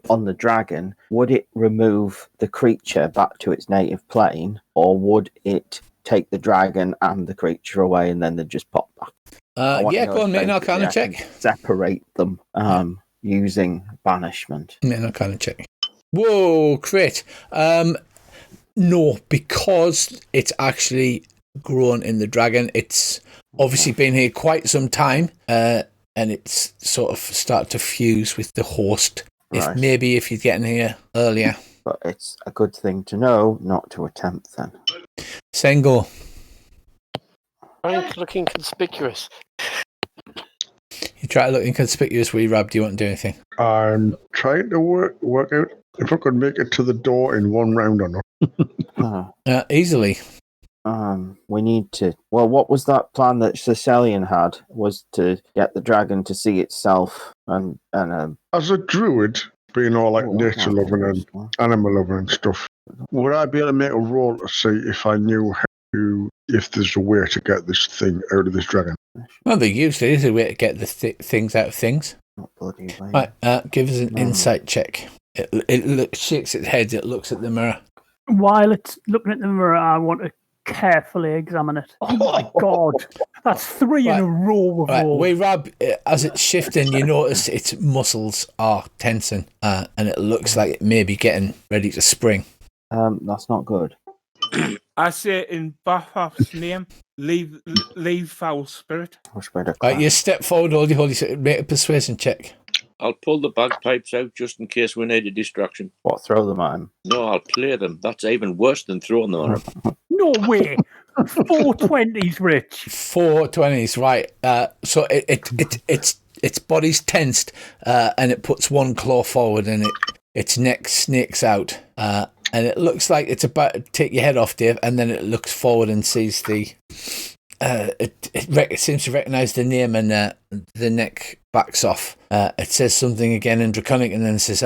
on the dragon, would it remove the creature back to its native plane, or would it take the dragon and the creature away and then they just pop back? Go on, make an Arcana check. Separate them using banishment. Make an Arcana check. Whoa, crit. No, because it's actually grown in the dragon. It's obviously been here quite some time, and it's sort of started to fuse with the host. Right. If you'd gotten here earlier. But it's a good thing to know not to attempt then. Sengo. Trying to look inconspicuous. You try to look inconspicuous where you Rob, do you want to do anything? I'm trying to work out if I could make it to the door in one round or not. Easily. We need to. Well, what was that plan that Sicilian had? Was to get the dragon to see itself and As a druid, being all like Oh, nature loving and animal loving and stuff, would I be able to make a roll to see if I knew if there's a way to get this thing out of this dragon? Well, there usually is a way to get the things out of things. Not bloody way. Right, give us an insight check. It shakes its head. It looks at the mirror. While it's looking at the mirror, I want to carefully examine it. Oh my god, that's 3 in a row of rolls. Wee Rab, as it's shifting, you notice its muscles are tensing, and it looks like it may be getting ready to spring. That's not good. I say in Bathurst's name, leave foul spirit. Right, you step forward, holy, make a persuasion check. I'll pull the bagpipes out just in case we need a distraction. What, throw them at him? No, I'll play them. That's even worse than throwing them at him. No way. 420s, Rich. 420s, right. So its body's tensed, and it puts one claw forward, and its neck snakes out. And it looks like it's about to take your head off, Dave, and then it looks forward and sees the... It seems to recognise the name, and the neck backs off. It says something again in Draconic, and then says,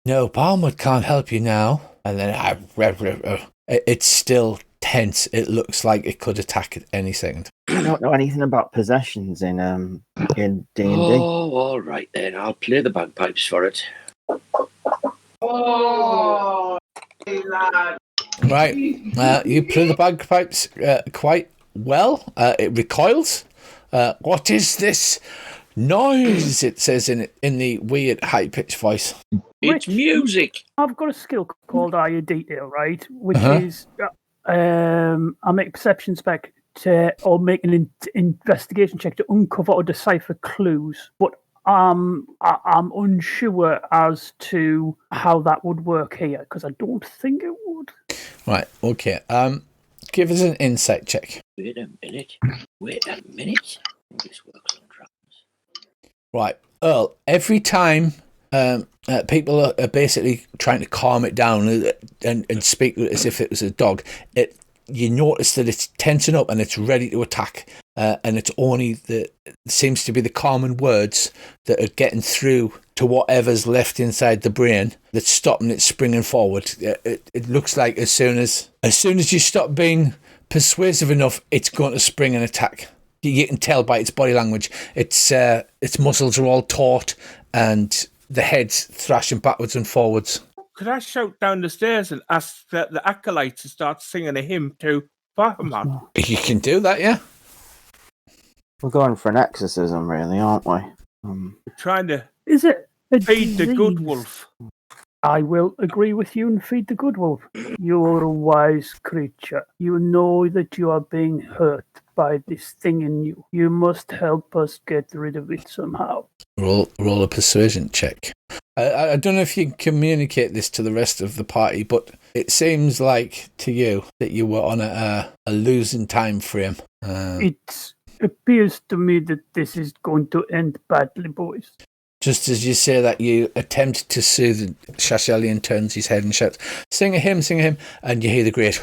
no, Palmwood can't help you now. And then it's still tense. It looks like it could attack at any second. I don't know anything about possessions in D&D. Oh, all right then. I'll play the bagpipes for it. Oh, hey, lad. Right, you play the bagpipes quite well. It recoils. What is this noise? It says in the weird high-pitched voice. It's music. I've got a skill called Eye of Detail, right? Which is I make a perception spec or make an investigation check to uncover or decipher clues, but I'm unsure as to how that would work here because I don't think it would. Right. Okay. Give us an insight check. Wait a minute. This works on drums. Right, Earl. Every time people are basically trying to calm it down and speak as if it was a dog, you notice that it's tensing up and it's ready to attack, and it's only seems to be the common words that are getting through to whatever's left inside the brain that's stopping it springing forward. It looks like as soon as you stop being persuasive enough, it's going to spring and attack. You can tell by its body language. Its muscles are all taut and the head's thrashing backwards and forwards. Could I shout down the stairs and ask the acolytes to start singing a hymn to Bahamut? You can do that, yeah. We're going for an exorcism, really, aren't we? We're trying to Is it a feed the good disease? wolf. I will agree with you and feed the good wolf. You are a wise creature. You know that you are being hurt by this thing in you. You must help us get rid of it somehow. Roll a persuasion check. I don't know if you can communicate this to the rest of the party, but it seems like to you that you were on a losing time frame. It appears to me that this is going to end badly, boys. Just as you say that, you attempt to soothe Shashalian, turns his head and shouts, sing a hymn, and you hear the great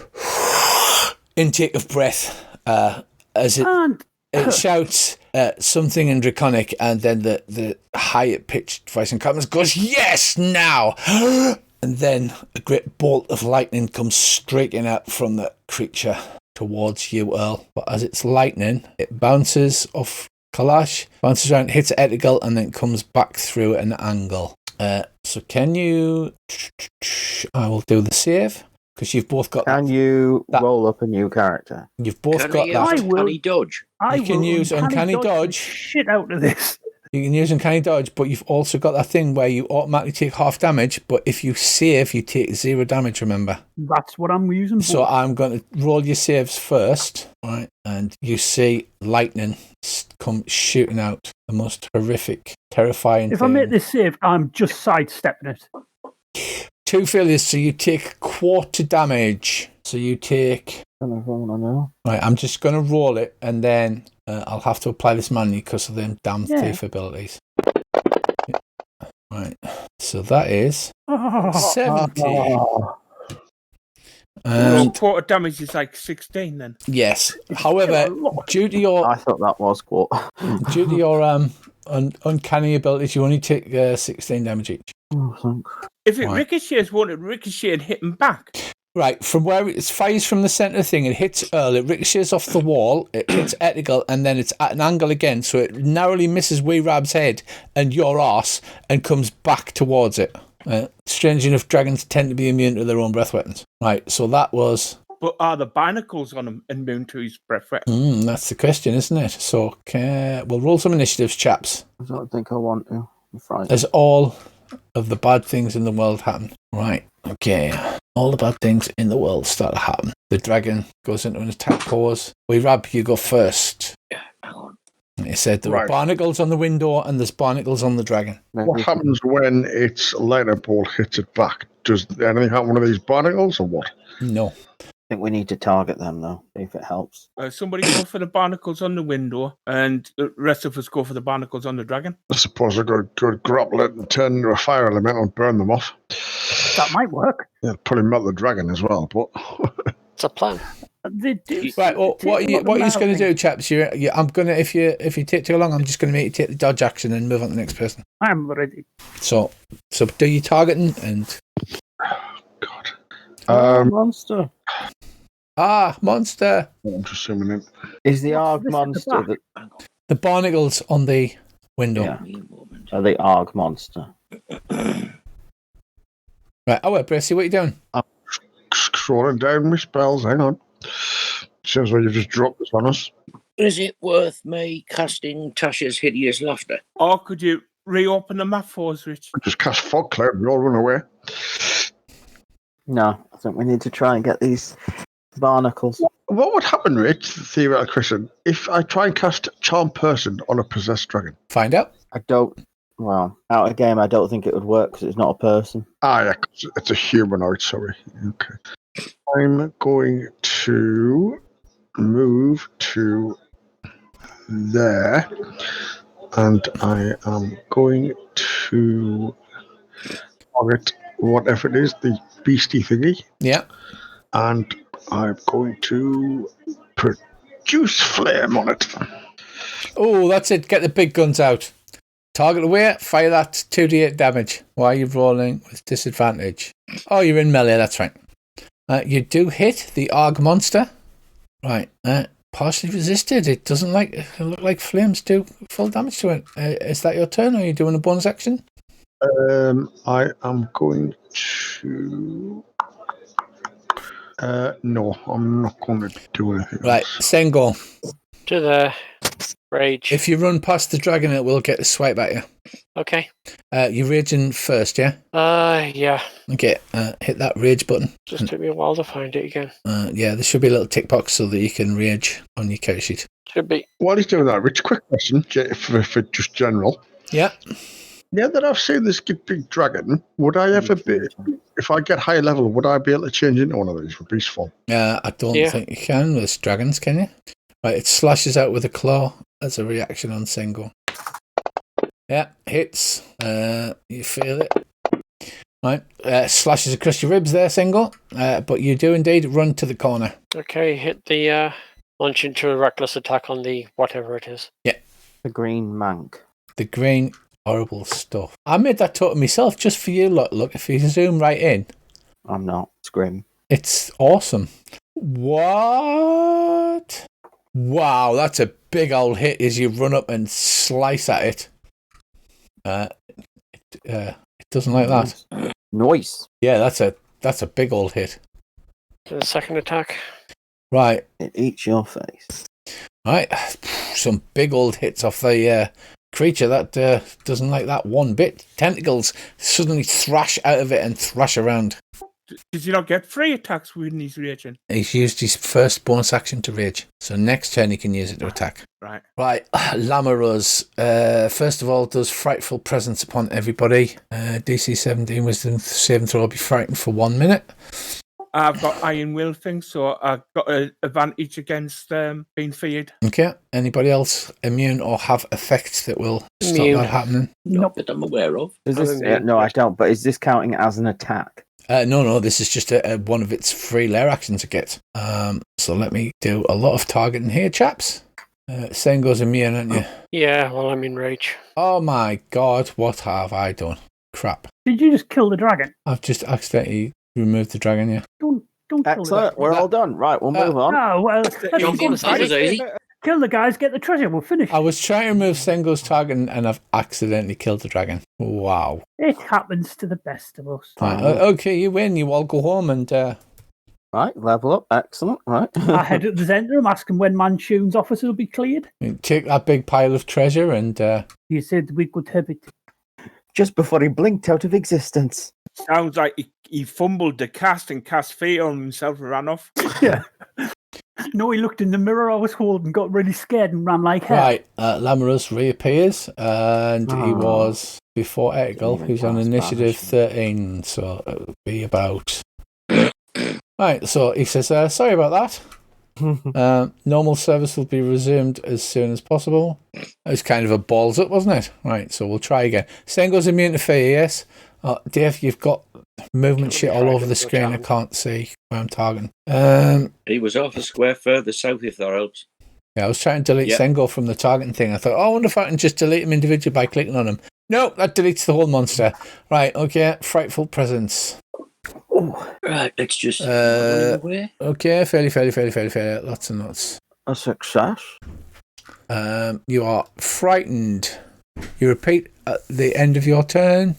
intake of breath as it shouts something in Draconic, and then the high-pitched voice in Commons goes, yes, now! And then a great bolt of lightning comes streaking out from the creature towards you, Earl. But as it's lightning, it bounces off Kalash, bounces around, hits Etigal, and then comes back through an angle. So can you... I will do the save, because you've both got... Can you roll up a new character? You've both got that. Uncanny dodge. You can use Uncanny Dodge. Shit out of this. You can use Uncanny Dodge, but you've also got that thing where you automatically take half damage, but if you save, you take 0 damage, remember? That's what I'm using for. So I'm going to roll your saves first, right? And you see lightning come shooting out. The most horrific, terrifying If thing. I make this save, I'm just sidestepping it. 2 failures, so you take quarter damage. So you take... Right, I'm just going to roll it, and then I'll have to apply this manually because of them damn thief abilities. Right, so that is 70. So quarter damage is like 16 then. Yes. However, due to your I thought that was what. due to your uncanny abilities, you only take 16 damage each. Oh, thanks. If it Right. ricochets, won't it ricochet and hit him back? Right, from where it fires from the centre thing, it hits Earl, it ricochets off the wall, it hits Etical, and then it's at an angle again, so it narrowly misses Wee Rab's head and your arse and comes back towards it. Strange enough, dragons tend to be immune to their own breath weapons. Right, so that was... But are the barnacles on him immune to his breath weapon? That's the question, isn't it? So we'll roll some initiatives, chaps. I don't think I want to. I'm frightened. As all of the bad things in the world happen. Right, okay. All the bad things in the world start to happen. The dragon goes into an attack pose. Wee Rab, you go first. Yeah, hang on. He said there were Right. barnacles on the window and there's barnacles on the dragon. What happens when its lightning bolt hits it back? Does anything happen to these barnacles or what? No. I think we need to target them, though, see if it helps. Somebody go for the barnacles on the window, and the rest of us go for the barnacles on the dragon. I suppose I could grapple it and turn into a fire elemental and burn them off. That might work. Yeah, probably melt the dragon as well, but... It's a plan. Right, well, what are you going to do, chaps? I'm gonna if you take too long, I'm just going to make you take the dodge action and move on to the next person. I'm ready. So do your targeting and Monster. monster. I'm just zooming in. Is the What's Arg this at the monster back? The barnacles on the window. Yeah. Give me a moment. the Arg monster? Right. Oh wait, Bracey, what are you doing? Scrolling down my spells, hang on. Seems like you've just dropped this on us. Is it worth me casting Tasha's Hideous Laughter? Or could you reopen the map for us, Rich? Just cast fog cloud, we all run away. No, I think we need to try and get these barnacles. What would happen, Rich, theoretical question, if I try and cast Charm Person on a possessed dragon? Find out. I don't. Well, out of game, I don't think it would work because it's not a person. Ah, yeah, 'cause it's a humanoid, sorry. Okay. I'm going to move to there, and I am going to target whatever it is, the beastie thingy, Yeah. and I'm going to produce flame on it. Oh, that's it. Get the big guns out. Target away, fire that 2d8 damage. Why are you rolling with disadvantage? Oh, you're in melee, that's right. You do hit the Arg monster. Right. Partially resisted. It doesn't look like flames do full damage to it. Is that your turn, or are you doing a bonus action? I am going to... no, I'm not going to do anything Right, else. Sengo. To the rage. If you run past the dragon, it will get a swipe at you. Okay. You're raging first, yeah? Yeah. Okay, hit that rage button. Just took me a while to find it again. Yeah, there should be a little tick box so that you can rage on your character sheet. Should be. While he's doing that, Rich, quick question, for just general. Yeah. Now that I've seen this big dragon, would I ever be, if I get higher level, would I be able to change into one of these for beast form? I don't think you can with dragons, can you? Right, it slashes out with a claw as a reaction on Sengo. Yeah, hits. You feel it. Right, slashes across your ribs there, Sengo. But you do indeed run to the corner. Okay, hit the launch into a reckless attack on the whatever it is. Yeah. The green mank. The green, horrible stuff. I made that totem myself just for you. Look, if you zoom right in. I'm not. It's grim. It's awesome. What? Wow, that's a big old hit as you run up and slice at it. It doesn't like that. Noise. Yeah, that's a big old hit. To the second attack. Right. It eats your face. Right. Some big old hits off the creature that doesn't like that one bit. Tentacles suddenly thrash out of it and thrash around. Does he not get 3 attacks when he's raging? He's used his first bonus action to rage. So next turn he can use it to attack. Right. Right, Lamaruz, first of all, does Frightful Presence upon everybody. DC 17 Wisdom saving throw will be frightened for 1 minute. I've got Iron Will thing, so I've got an advantage against being feared. Okay, anybody else immune or have effects that will stop Immune. that happening? Nope. That I'm aware of. Is this, Other than no, I don't. But is this counting as an attack? No, this is just one of its free lair actions it gets. So let me do a lot of targeting here, chaps. Same goes immune, aren't you? Yeah, well, I'm in rage. Oh my god, what have I done? Crap. Did you just kill the dragon? I've just accidentally removed the dragon, yeah. Don't kill the Excellent. dragon. We're all done. Right, we'll move on. Oh, well, let's That was easy. kill the guys, get the treasure, we'll finish. I was trying to remove Sengo's target and I've accidentally killed the dragon. Wow. It happens to the best of us. Right, okay, you win. You all go home and... Right, level up. Excellent. Right. I head up the centre, I'm asking when Manchun's office will be cleared. take that big pile of treasure and... You said we could have it. Just before he blinked out of existence. Sounds like he fumbled the cast and cast fear on himself and ran off. Yeah. No, he looked in the mirror I was holding, got really scared and ran like hell. Right, Lamarus reappears and he was before Etical, who's on initiative 13, so it would be about... Right, so he says, sorry about that. Normal service will be resumed as soon as possible. It was kind of a balls up, wasn't it? Right, so we'll try again. Sengo's immune to fear, yes. Dave, you've got movement shit all over the screen. I can't see where I'm targeting. He was off a square further south, if that helps. Yeah, I was trying to delete Sengo from the targeting thing. I thought, I wonder if I can just delete him individually by clicking on him. No, that deletes the whole monster. Right, okay, frightful presence. Oh, Right, let's just... Okay, fairly. Lots and lots. a success. You are frightened. You repeat at the end of your turn.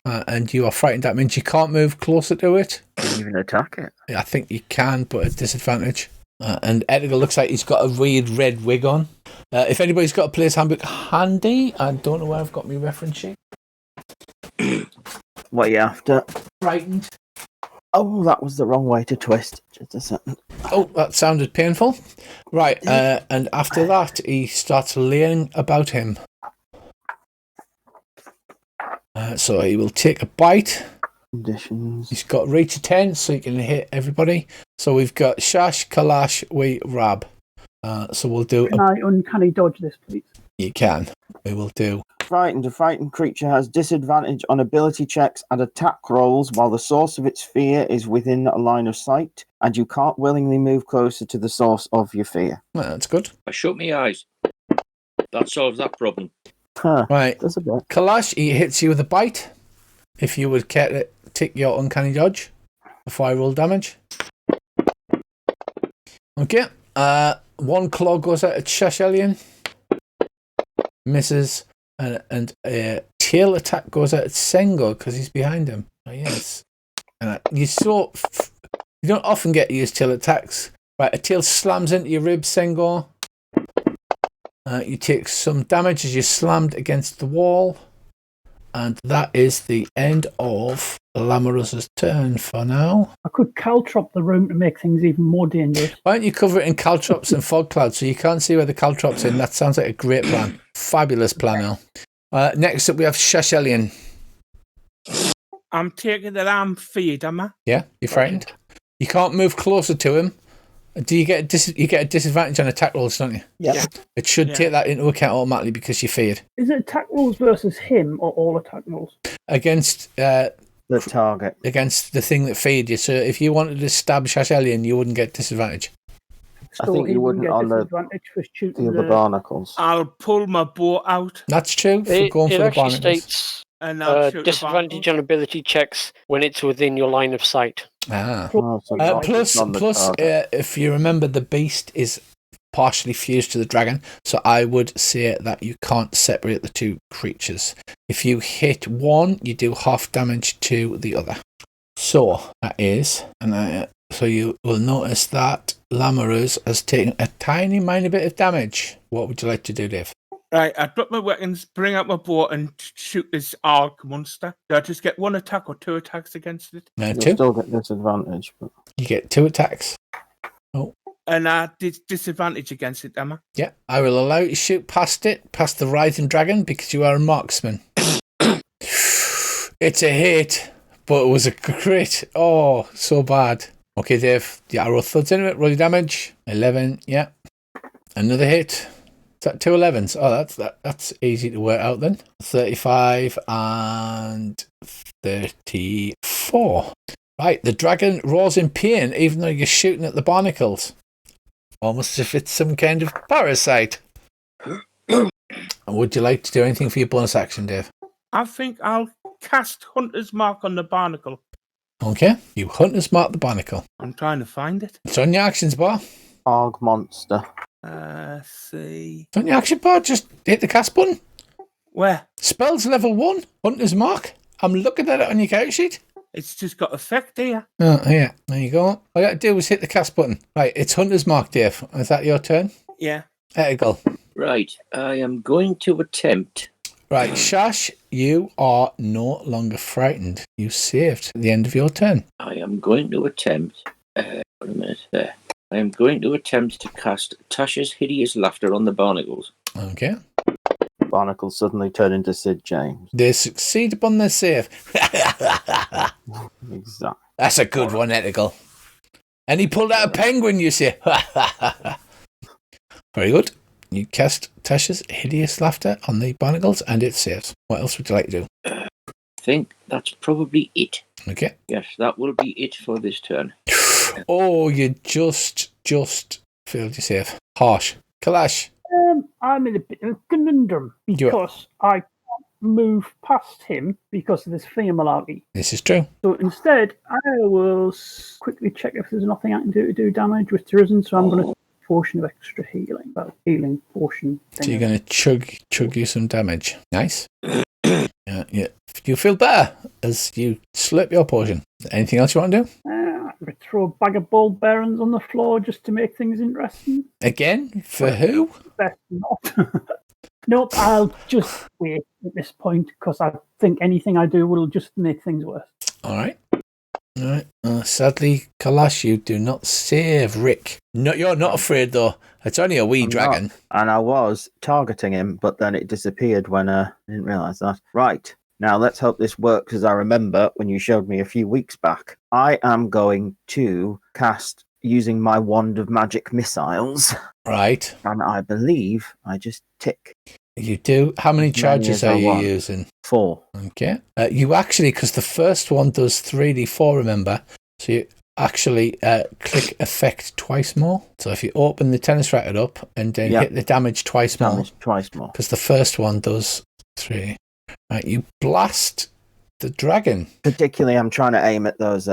And you are frightened. That means you can't move closer to it. Can't even attack it. I think you can, but at disadvantage. And Edgar looks like he's got a weird red wig on. If anybody's got a player's handbook handy, I don't know where I've got my reference sheet. What are you after? Frightened. Oh, that was the wrong way to twist. Just a second. Oh, that sounded painful. Right, and after that, he starts laying about him. So he will take a bite. Conditions. He's got reach of 10, so he can hit everybody. So we've got Shash, Kalash, Rab. So we'll do... Can I uncanny dodge this, please? You can. We will do... Frightened. A frightened creature has disadvantage on ability checks and attack rolls while the source of its fear is within a line of sight, and you can't willingly move closer to the source of your fear. Well, that's good. I shut my eyes. That solves that problem. Right. That's a bit. Kalash, he hits you with a bite. If you would care to take your uncanny dodge before I roll damage. Okay. One claw goes out at Shashelian. Misses. And a tail attack goes out at Sengo because he's behind him. Oh, yes. You don't often get to use tail attacks. Right, a tail slams into your ribs, Sengo. You take some damage as you're slammed against the wall. And that is the end of Lamarus's turn for now. I could caltrop the room to make things even more dangerous. Why don't you cover it in caltrops and fog clouds so you can't see where the caltrops in? That sounds like a great plan. Fabulous plan, Al. Next up, we have Shashelian. I'm taking that I'm feared, am I? Yeah, you're frightened. You can't move closer to him. Do you get a disadvantage on attack rolls, don't you? Yeah. It should take that into account automatically because you're feared. Is it attack rolls versus him or all attack rolls? Against the target. Against the thing that feared you. So if you wanted to stab Shashelian, you wouldn't get disadvantage. I think you wouldn't on the other barnacles. I'll pull my bow out. That's true. For going for the barnacles. States and I'll shoot disadvantage on ability checks when it's within your line of sight. Plus, if you remember, the beast is partially fused to the dragon, so I would say that you can't separate the two creatures. If you hit one, you do half damage to the other. So that is, so you will notice that Lamarus has taken a tiny, minor bit of damage. What would you like to do, Dave? Right, I drop my weapons, bring out my bow, and shoot this arc monster. Do I just get one attack or two attacks against it? No, You'll two. still get disadvantage. But... You get two attacks. Oh. And I did disadvantage against it, am I? Yeah, I will allow you to shoot past the writhing dragon because you are a marksman. It's a hit, but it was a crit. Oh, so bad. Okay, Dave, the arrow thuds into it. Roll your damage. 11, yeah. Another hit. Is that 2 11s? Oh, that's easy to work out then. 35 and 34. Right, the dragon roars in pain even though you're shooting at the barnacles. Almost as if it's some kind of parasite. Would you like to do anything for your bonus action, Dave? I think I'll cast Hunter's Mark on the barnacle. Okay, you Hunter's Mark the barnacle. I'm trying to find it. It's on your actions bar. Arg monster. See. It's on your action bar, just hit the cast button. Where? Spells level 1, Hunter's Mark. I'm looking at it on your character sheet. It's just got effect here. Oh, yeah, there you go. All you got to do is hit the cast button. Right, it's Hunter's Mark, Dave. Is that your turn? Yeah. Ethical. Right, I am going to attempt. Right, Shash, you are no longer frightened. You saved at the end of your turn. I am going to attempt. Wait a minute there. I am going to attempt to cast Tasha's Hideous Laughter on the barnacles. Okay. Barnacles suddenly turn into Sid James. They succeed upon their save. Exactly. That's a good one, Ethical. And he pulled out a penguin, you say. Very good. You cast Tasha's Hideous Laughter on the barnacles and it saves. What else would you like to do? I think that's probably it. Okay. Yes, that will be it for this turn. Oh, you just failed your save. Harsh. Kalash. I'm in a bit of a conundrum because I can't move past him because of this malarkey. This is true. So instead, I will quickly check if there's nothing I can do to do damage, which there isn't. So I'm going to portion of extra healing. Well, healing portion. So you're going to chug you some damage. Nice. Yeah. You feel better as you slurp your potion. Anything else you want to do? I'm going to throw a bag of ball bearings on the floor just to make things interesting. Again? For who? Best not. Nope, I'll just wait at this point because I think anything I do will just make things worse. All right. Sadly, Kalash, you do not save Rick. No, you're not afraid, though. It's only a wee dragon. Not. And I was targeting him, but then it disappeared when I didn't realise that. Right. Now, let's hope this works as I remember when you showed me a few weeks back. I am going to cast using my wand of magic missiles. Right. And I believe I just tick. You do? How many charges are you using? 4. Okay. You actually, because the first one does 3d4, remember? So you actually click effect twice more. So if you open the tennis racket up and then hit the damage twice more. Because the first one does 3. Right, you blast the dragon. Particularly, I'm trying to aim at those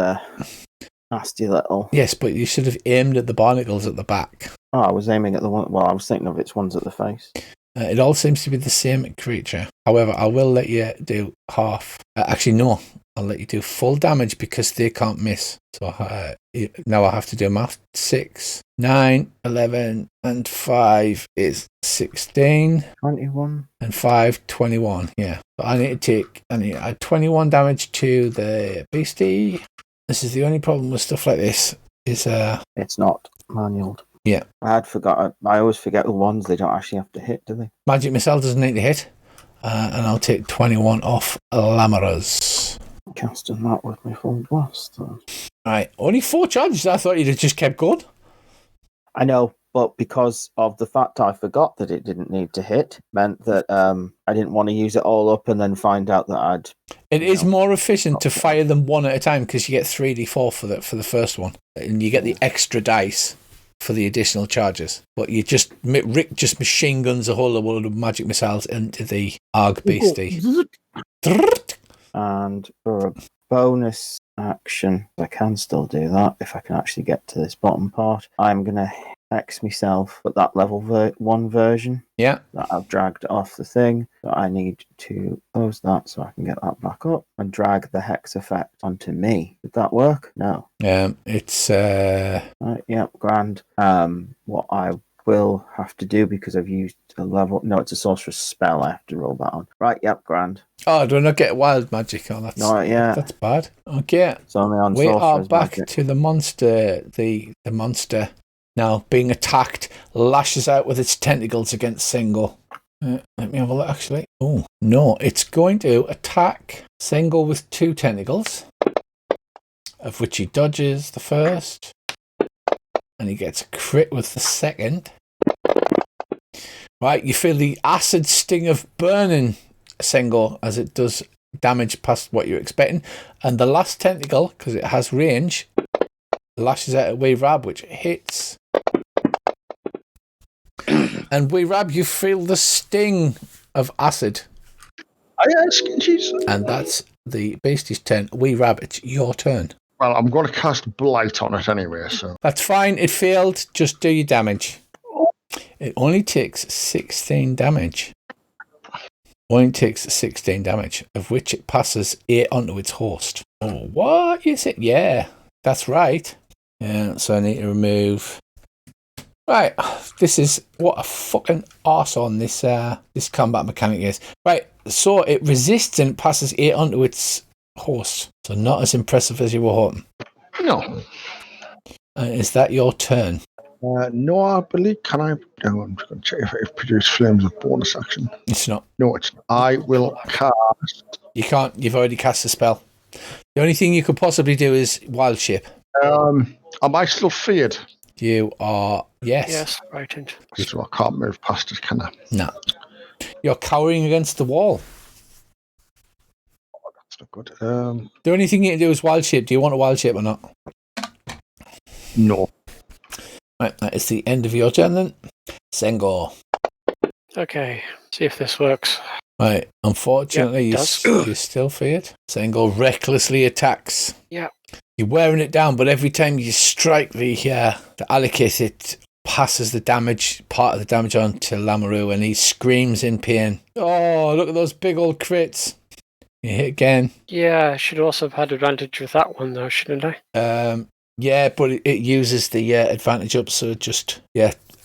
nasty little... Yes, but you should have aimed at the barnacles at the back. Oh, I was aiming at the one... Well, I was thinking of its ones at the face. It all seems to be the same creature. However, I will let you do half. Actually, no. I'll let you do full damage because they can't miss. So now I have to do math. 6, 9, 11, and 5 is 16. 21. And 5, 21. Yeah. But I need to add 21 damage to the beastie. This is the only problem with stuff like this. It's not manualed. Yeah. I always forget the ones they don't actually have to hit, do they? Magic Missile doesn't need to hit. And I'll take 21 off Lamaras. Casting that with my full blast. Right. Only 4 charges. I thought you'd have just kept going. I know, but because of the fact I forgot that it didn't need to hit, meant that I didn't want to use it all up and then find out that It is more efficient to fire them one at a time because you get 3d4 for the first one. And you get the extra dice for the additional charges. But Rick just machine guns a whole load of magic missiles into the Arg beastie. And for a bonus action, I can still do that if I can actually get to this bottom part. I'm going to hex myself at that level 1 version. Yeah. That I've dragged off the thing. So I need to close that so I can get that back up and drag the hex effect onto me. Did that work? No. It's Yep, grand. What I will have to do because I've used a level... No, it's a sorcerer's spell. I have to roll that on. Right, yep, grand. Oh, do I not get wild magic? Oh, that's that's bad. Okay. It's only on we are back magic. to the monster. The monster now being attacked lashes out with its tentacles against Single. Let me have a look, actually. Oh, no. It's going to attack Single with 2 tentacles, of which he dodges the first. And he gets a crit with the second. Right, you feel the acid sting of burning, Sengo, as it does damage past what you're expecting. And the last tentacle, because it has range, lashes out at Wee Rab, which hits. And Wee Rab, you feel the sting of acid. I ask, jeez. And that's the beastie's turn. Wee Rab, it's your turn. Well, I'm going to cast Blight on it anyway, so. That's fine. It failed. Just do your damage. It only takes 16 damage. Only takes 16 damage, of which it passes 8 onto its host. Oh, what is it? Yeah, that's right. Yeah, so I need to remove. Right, this is what a fucking arse on this this combat mechanic is. Right, so it resists and passes 8 onto its host. So not as impressive as you were hoping. No. Is that your turn? No, I believe. Can I? No, I'm just going to check if it produces flames of bonus action. It's not. No, it's not. I will cast. You can't. You've already cast a spell. The only thing you could possibly do is wild shape. Am I still feared? You are. Yes. Yes, frightened. So I can't move past it, can I? No. You're cowering against the wall. Oh, that's not good. The only thing you can do is wild shape. Do you want a wild shape or not? No. Right, that is the end of your turn then. Sengo. Okay, see if this works. Right, unfortunately, Yeah, you're still feared. Sengo recklessly attacks. Yeah. You're wearing it down, but every time you strike the Alikith, it passes the damage, part of the damage on to Lamaru, and he screams in pain. Oh, look at those big old crits. You hit again. Yeah, I should also have had advantage with that one, though, shouldn't I? Yeah, but it uses the advantage up, so just,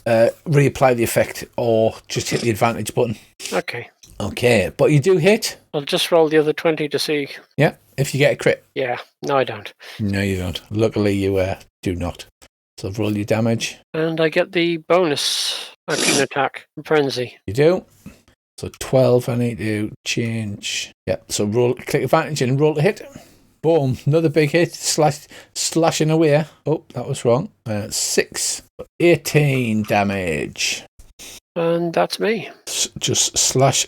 reapply the effect or just hit the advantage button. Okay. Okay, but you do hit. I'll just roll the other 20 to see. Yeah, if you get a crit. Yeah, no, I don't. No, you don't. Luckily, you do not. So roll your damage. And I get the bonus action attack from Frenzy. You do. So 12, I need to change. Yeah, so click advantage and roll to hit. Boom, another big hit, slashing away. Oh, that was wrong. 6, 18 damage. And that's me. Just slash.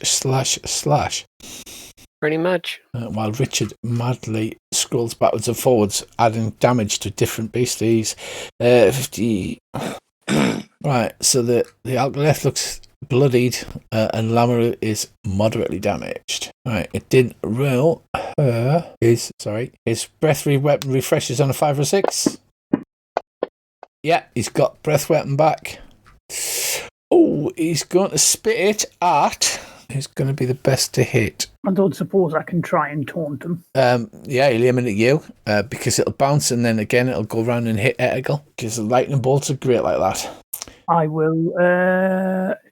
Pretty much. While Richard madly scrolls backwards and forwards, adding damage to different beasties. 50. Right, so the Algoleth looks bloodied, and Lamaru is moderately damaged. Right, it didn't roll. His breath weapon refreshes on a 5 or 6. Yeah, he's got breath weapon back. Oh, he's going to spit it at. Who's going to be the best to hit? I don't suppose I can try and taunt him. Yeah, he'll aim it at you because it'll bounce and then again it'll go around and hit Etigal because the lightning bolts are great like that. I will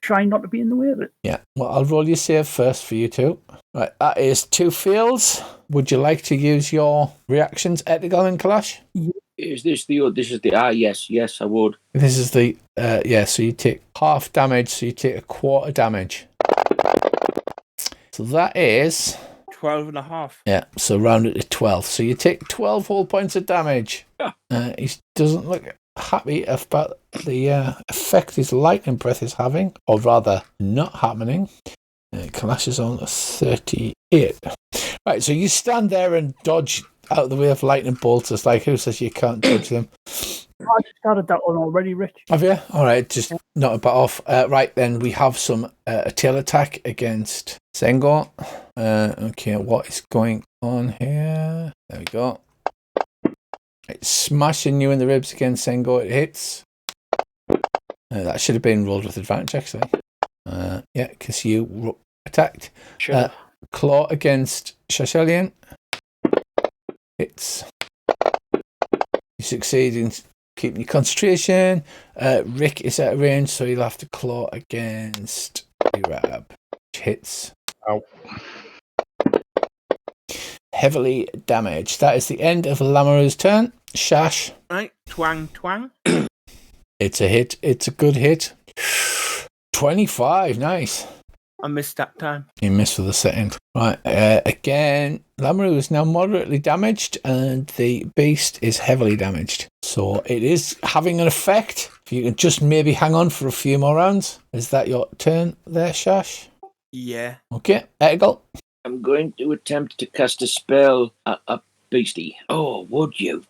try not to be in the way of it. Yeah, well, I'll roll your save first for you two. Right, that is 2 fails. Would you like to use your reactions, Etigal and Kalash? Is this yes, I would. This is the, so you take half damage, so you take a quarter damage. So that is 12 and a half. Yeah, so round it to 12. So you take 12 whole points of damage. Yeah. He doesn't look happy about the effect his lightning breath is having, or rather, not happening. Kalash is on 38. Right, so you stand there and dodge out of the way of lightning bolts. It's like, who says you can't dodge them? I started that one already, Rich. Have you? All right, just not a bit off. Right, then we have some a tail attack against Sengo. Okay, what is going on here? There we go. It's smashing you in the ribs against Sengo. It hits. That should have been rolled with advantage, actually. Yeah, because you attacked. Sure. Claw against Shashelian. Hits. You succeed in keeping your concentration. Rick is out of range, so he'll have to claw against Rab, which hits. Ow. Heavily damaged. That is the end of Lamaru's turn. Shash. Right, twang. It's a hit. It's a good hit. 25. Nice. I missed that time. You missed for the second. Right. Again, Lamaru is now moderately damaged, and the beast is heavily damaged. So it is having an effect. If you can just maybe hang on for a few more rounds. Is that your turn there, Shash? Yeah. Okay, Eggle. I'm going to attempt to cast a spell at a beastie. Oh, would you?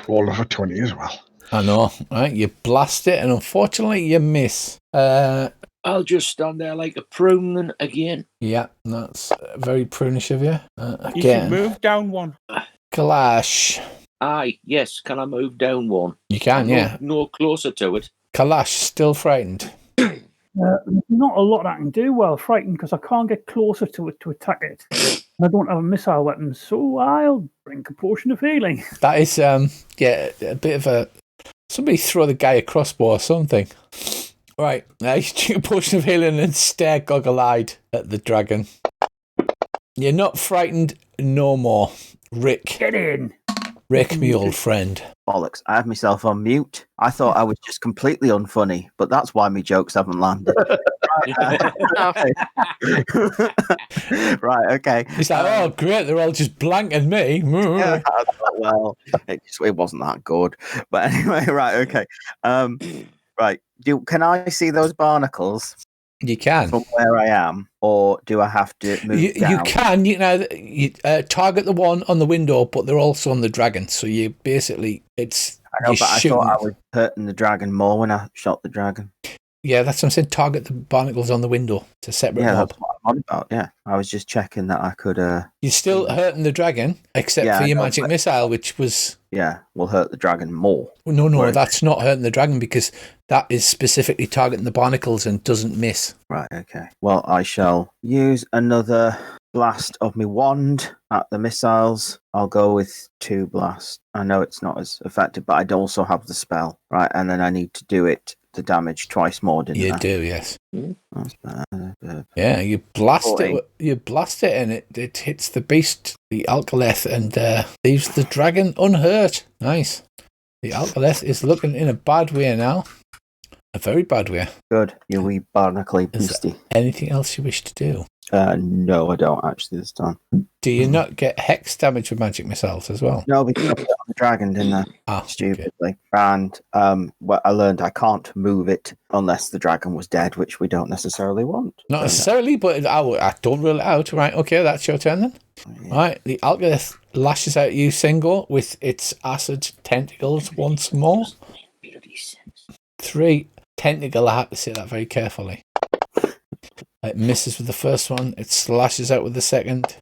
Rolled off a 20 as well. I know, right? You blast it, and unfortunately, you miss. I'll just stand there like a prune again. Yeah, that's very prunish of you. You should Again, move down one. Kalash. Aye, yes. Can I move down one? You can, yeah. No closer to it. Kalash, still frightened. Not a lot I can do while frightened because I can't get closer to it to attack it. I don't have a missile weapon, so I'll drink a potion of healing. That is, a bit of a... Somebody throw the guy a crossbow or something. Right, now you drink a potion of healing and stare goggle-eyed at the dragon. You're not frightened no more. Rick. Get in. Rick, me old friend. Bollocks. I have myself on mute. I thought I was just completely unfunny, but that's why my jokes haven't landed. Right, okay. He's like, oh, great, they're all just blanking me. Yeah, well, it wasn't that good. But anyway, right, okay. Right. Can I see those barnacles You can. from where I am, or do I have to move down? You can. You know, target the one on the window, but they're also on the dragon. So you basically, it's. I know, you're but I shooting. thought I was hurting the dragon more when I shot the dragon. Yeah, that's what I'm saying. Target the barnacles on the window to separate Yeah, mob. that's what I'm on about. Yeah, I was just checking that I could. You're still hurting the dragon, except Yeah, for I your know, magic but- missile, which was. Yeah, will hurt the dragon more. No, Right. that's not hurting the dragon because that is specifically targeting the barnacles and doesn't miss. Right. Okay. Well, I shall use another blast of my wand at the missiles. I'll go with 2 blasts. I know it's not as effective, but I also have the spell, right? And then I need to do it the damage twice more, didn't You I? do, yes. That's bad. Yeah, you blast 14. it. You blast it, and it hits the beast, the Alkaleth, and leaves the dragon unhurt. Nice. The Alkaleth is looking in a bad way now. A very bad way. Good. You wee barnacle Is beastie. Anything else you wish to do? No, I don't actually this time. Do you not get hex damage with magic missiles as well? No, because I put it on the dragon, didn't I? Ah, okay. Stupidly. And well, I learned I can't move it unless the dragon was dead, which we don't necessarily want. Not necessarily, but I don't rule it out. Right, okay, that's your turn then. Yeah. Right, the Alkaleth lashes out at you, Singo, with its acid tentacles once more. 3 tentacle, I have to say that very carefully. It misses with the first one, it slashes out with the second,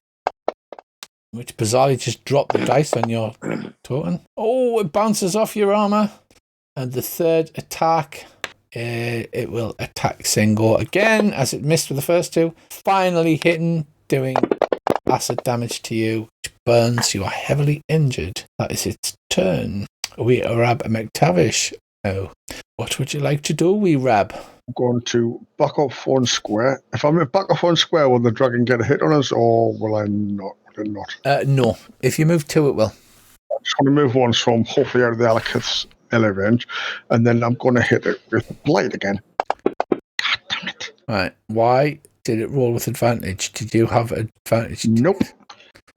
which bizarrely just dropped the dice on your token. Oh, it bounces off your armor. And the third attack, it will attack Singo again, as it missed with the first 2. Finally hitting, doing acid damage to you, which burns. You are heavily injured. That is its turn. We Rab McTavish. Oh, what would you like to do, wee Rab? I'm going to back up 1 square. If I'm back up 1 square, will the dragon get a hit on us, or will I not? Will it not? No. If you move 2, it will. I'm just going to move 1 so I'm hopefully out of the Alakith's melee range, and then I'm going to hit it with Blight again. God damn it. Right. Why did it roll with advantage? Did you have advantage? Nope.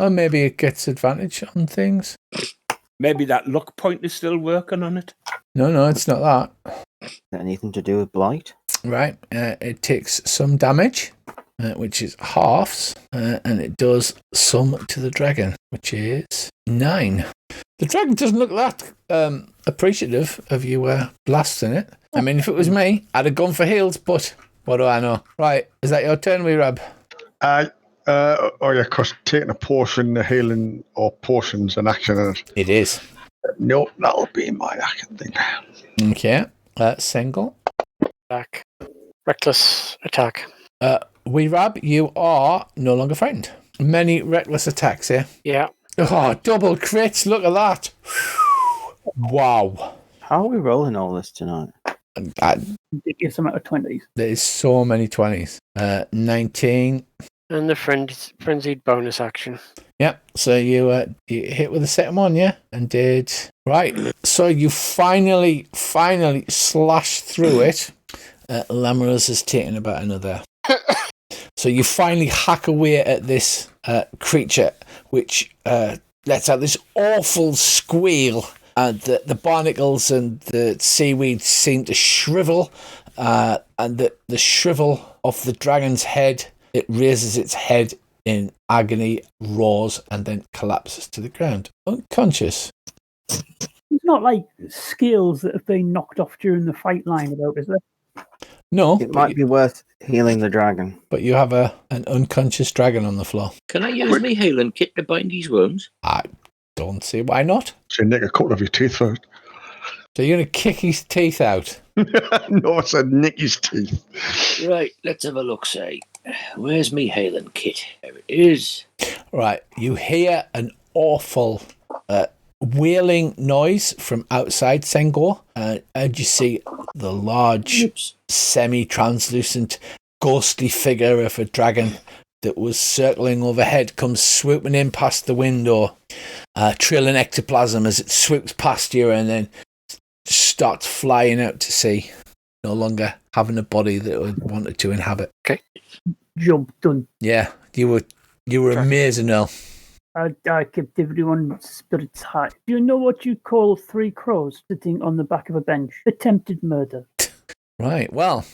Or maybe it gets advantage on things? Maybe that luck point is still working on it. No, it's not that. Anything to do with blight? Right. It takes some damage, which is halves, and it does some to the dragon, which is 9. The dragon doesn't look that appreciative of you blasting it. I mean, if it was me, I'd have gone for heals, but what do I know? Right. Is that your turn, wee Rab? Oh yeah, because taking a potion, the healing or potions, an action in it. It is. No, that'll be my action thing. Okay. Single. Attack. Reckless attack. Wee Rab, you are no longer frightened. Many reckless attacks here. Yeah. Oh, double crits. Look at that. Wow. How are we rolling all this tonight? Ridiculous amount of 20s. There's so many 20s. 19. And the frenzied bonus action. Yep. So you hit with a second one, yeah? And did... Right. So you finally slashed through it. Lamarus has taken about another... So you finally hack away at this creature, which lets out this awful squeal and the barnacles and the seaweed seem to shrivel, and the shrivel of the dragon's head, it raises its head in agony, roars, and then collapses to the ground, unconscious. It's not like scales that have been knocked off during the fight line about, is there? No, It might be worth healing the dragon. but you have an unconscious dragon on the floor. Can I use my healing kit to bind these wounds? I don't see why not. So nick a couple of your teeth first. So you're going to kick his teeth out. No, I said nick his teeth. Right, let's have a look, say. Where's me healing kit? There it is. Right, you hear an awful wailing noise from outside Sengor, and you see the large, semi-translucent, ghostly figure of a dragon that was circling overhead comes swooping in past the window, trailing ectoplasm as it swoops past you and then starts flying out to sea, no longer having a body that it wanted to inhabit. Okay. Job done. Yeah, you were amazing, Earl. I kept everyone's spirits high. Do you know what you call 3 crows sitting on the back of a bench? Attempted murder. Right, well,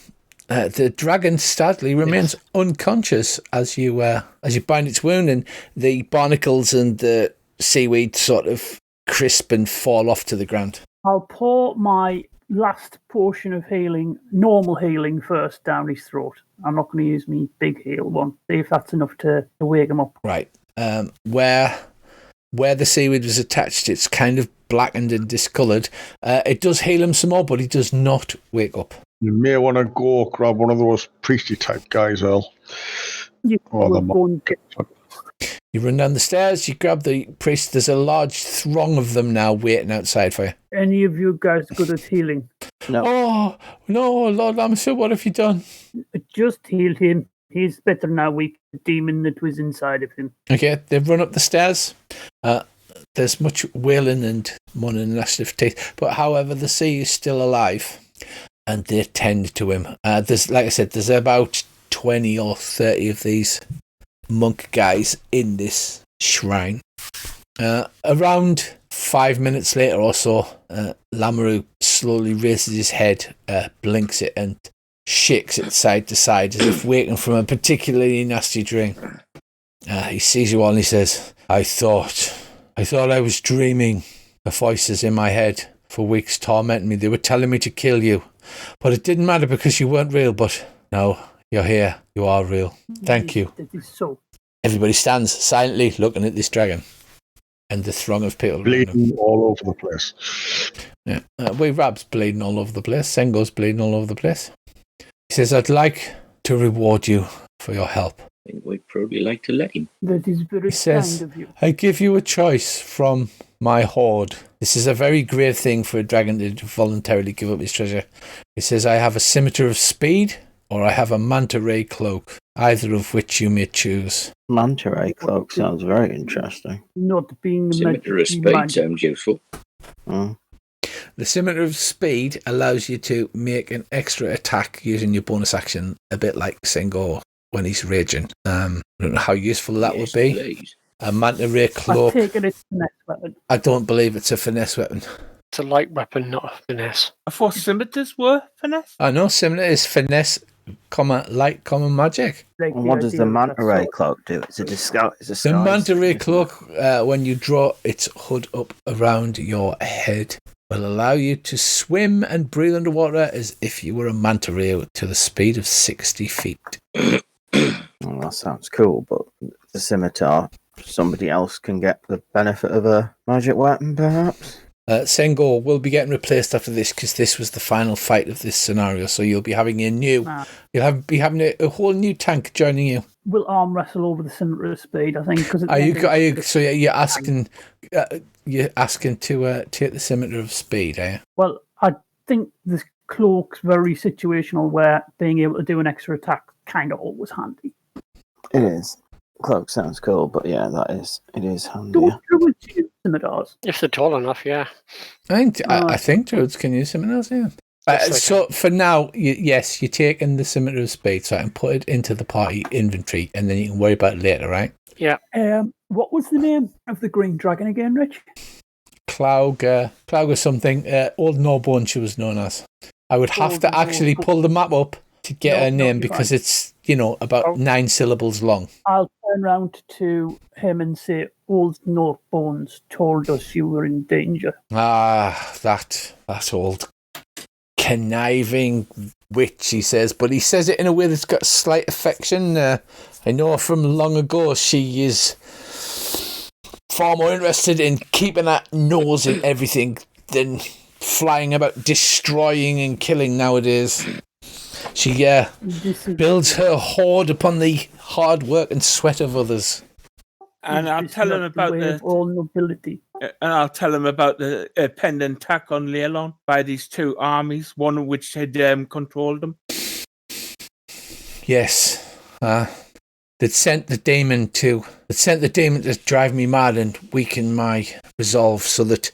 the dragon sadly remains unconscious as you bind its wound, and the barnacles and the seaweed sort of crisp and fall off to the ground. I'll pour my last portion of healing, normal healing, first down his throat. I'm not going to use me big heal one. See if that's enough to wake him up. Right. Where the seaweed was attached, it's kind of blackened and discoloured. It does heal him some more, but he does not wake up. You may want to go grab one of those priesty type guys, Earl. You run down the stairs, you grab the priest. There's a large throng of them now waiting outside for you. Any of you guys good at healing? No. Oh, no, Lord Lamson, what have you done? Just heal him. He's better now, weak the demon that was inside of him. Okay, they've run up the stairs. There's much wailing and moaning and gnashing of teeth. But however, the sea is still alive, and they tend to him. There's, like I said, there's about 20 or 30 of these monk guys in this shrine. Around 5 minutes later or so, Lamaru slowly raises his head, blinks it, and shakes it side to side as if waking from a particularly nasty dream. He sees you all and he says, I thought I was dreaming. The voices in my head for weeks tormenting me. They were telling me to kill you, but it didn't matter because you weren't real. But no, you're here. You are real. Thank you. That is so. Everybody stands silently looking at this dragon and the throng of people Bleeding all over the place. Yeah, Rab's bleeding all over the place. Sengo's bleeding all over the place. He says, I'd like to reward you for your help. I think we'd probably like to let him. That is very He kind says, of you. I give you a choice from my hoard. This is a very grave thing for a dragon to voluntarily give up his treasure. He says, I have a scimitar of speed, or I have a manta ray cloak, either of which you may choose. Manta ray cloak sounds very interesting. Not being Scimitar of speed sounds useful. Mm. The scimitar of speed allows you to make an extra attack using your bonus action, a bit like Sengo when he's raging. I don't know how useful that would be. Please. A manta ray I cloak. take it it's a finesse weapon. I don't believe it's a finesse weapon. It's a light weapon, not a finesse. I thought scimitars were finesse. I know scimitar is finesse, light, common magic. Like And what does the idea of manta that ray sword. cloak do? It's a disguise. It's a The disguise. manta ray cloak, when you draw its hood up around your head, will allow you to swim and breathe underwater as if you were a manta ray to the speed of 60 feet. Well, that sounds cool, but the scimitar, somebody else can get the benefit of a magic weapon, perhaps? Sengo will be getting replaced after this because this was the final fight of this scenario. So you'll be having be having a whole new tank joining you. We'll arm wrestle over the scimitar of speed, I think. Cause You're asking to take the scimitar of speed, are you? Well, I think the cloak's very situational where being able to do an extra attack kind of always handy. It is. Cloak sounds cool, but yeah, it is handy. Don't druids use scimitars? If they're tall enough, yeah. I think druids can use scimitars, yeah. So for now, you're taking the scimitar of speed, so I can put it into the party inventory, and then you can worry about it later, right? Yeah. What was the name of the green dragon again, Rich? Cloug or something. Old Gnawbone she was known as. I would have to actually pull the map up to get her name because it's, about 9 syllables long. I'll turn round to him and say, Old Northbones told us you were in danger. Ah, that old conniving witch, he says, but he says it in a way that's got slight affection. I know from long ago she is far more interested in keeping that nose in everything than flying about destroying and killing nowadays. She builds her hoard upon the hard work and sweat of others. And I'll tell him about all nobility. And I'll tell him about the pending attack on Leilon by these two armies, one of which had controlled them. Yes, that sent the demon to drive me mad and weaken my resolve, so that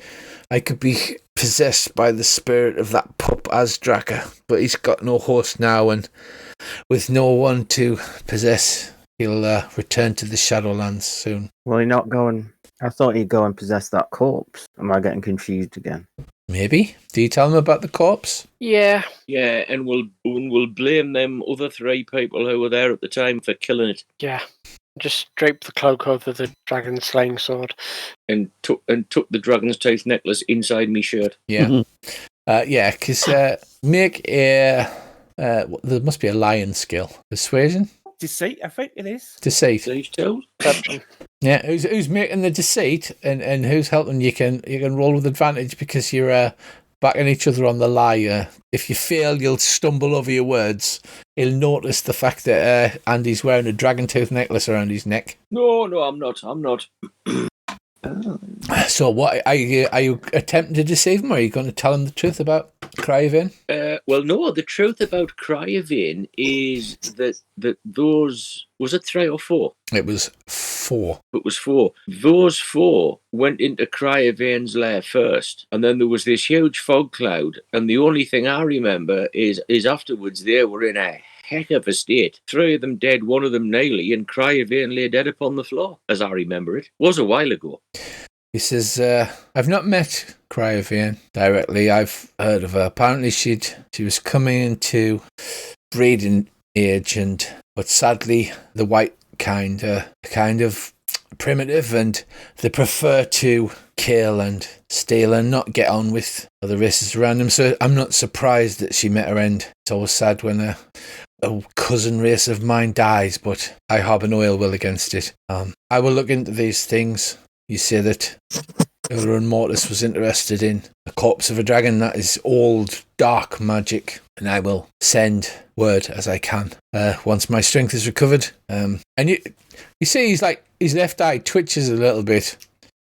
I could be possessed by the spirit of that pup Azdraka. But he's got no host now, and with no one to possess, he'll return to the Shadowlands soon. Will he not go and... I thought he'd go and possess that corpse. Am I getting confused again? Maybe. Do you tell him about the corpse? Yeah. Yeah, and we'll blame them other 3 people who were there at the time for killing it. Yeah. Just drape the cloak over the dragon slaying sword. And took the dragon's tooth necklace inside me shirt. Yeah. Because make a... there must be a lion skill. Persuasion? Deceit, I think it is. Deceit. Perception. Yeah, who's making the deceit and who's helping? You can roll with advantage because you're backing each other on the lie. If you fail, you'll stumble over your words. He'll notice the fact that Andy's wearing a dragon tooth necklace around his neck. No, I'm not. So what are you attempting to deceive him, or are you going to tell him the truth about Cryovane? Well, no, the truth about Cryovane is that those... Was it 3 or 4? It was 4. It was 4. Those 4 went into Cryovane's lair first, and then there was this huge fog cloud, and the only thing I remember is afterwards they were in a heck of a state. 3 of them dead, 1 of them nearly, and Cryovane lay dead upon the floor, as I remember it. Was a while ago. He says, I've not met Cryovane directly. I've heard of her. Apparently she was coming into breeding age, but sadly the white kind are kind of primitive, and they prefer to kill and steal and not get on with other races around them. So I'm not surprised that she met her end. It's always sad when a cousin race of mine dies, but I harbour no ill will against it. I will look into these things. You say that Ilra Mortis was interested in the corpse of a dragon. That is old, dark magic, and I will send word as I can once my strength is recovered. And you see his left eye twitches a little bit.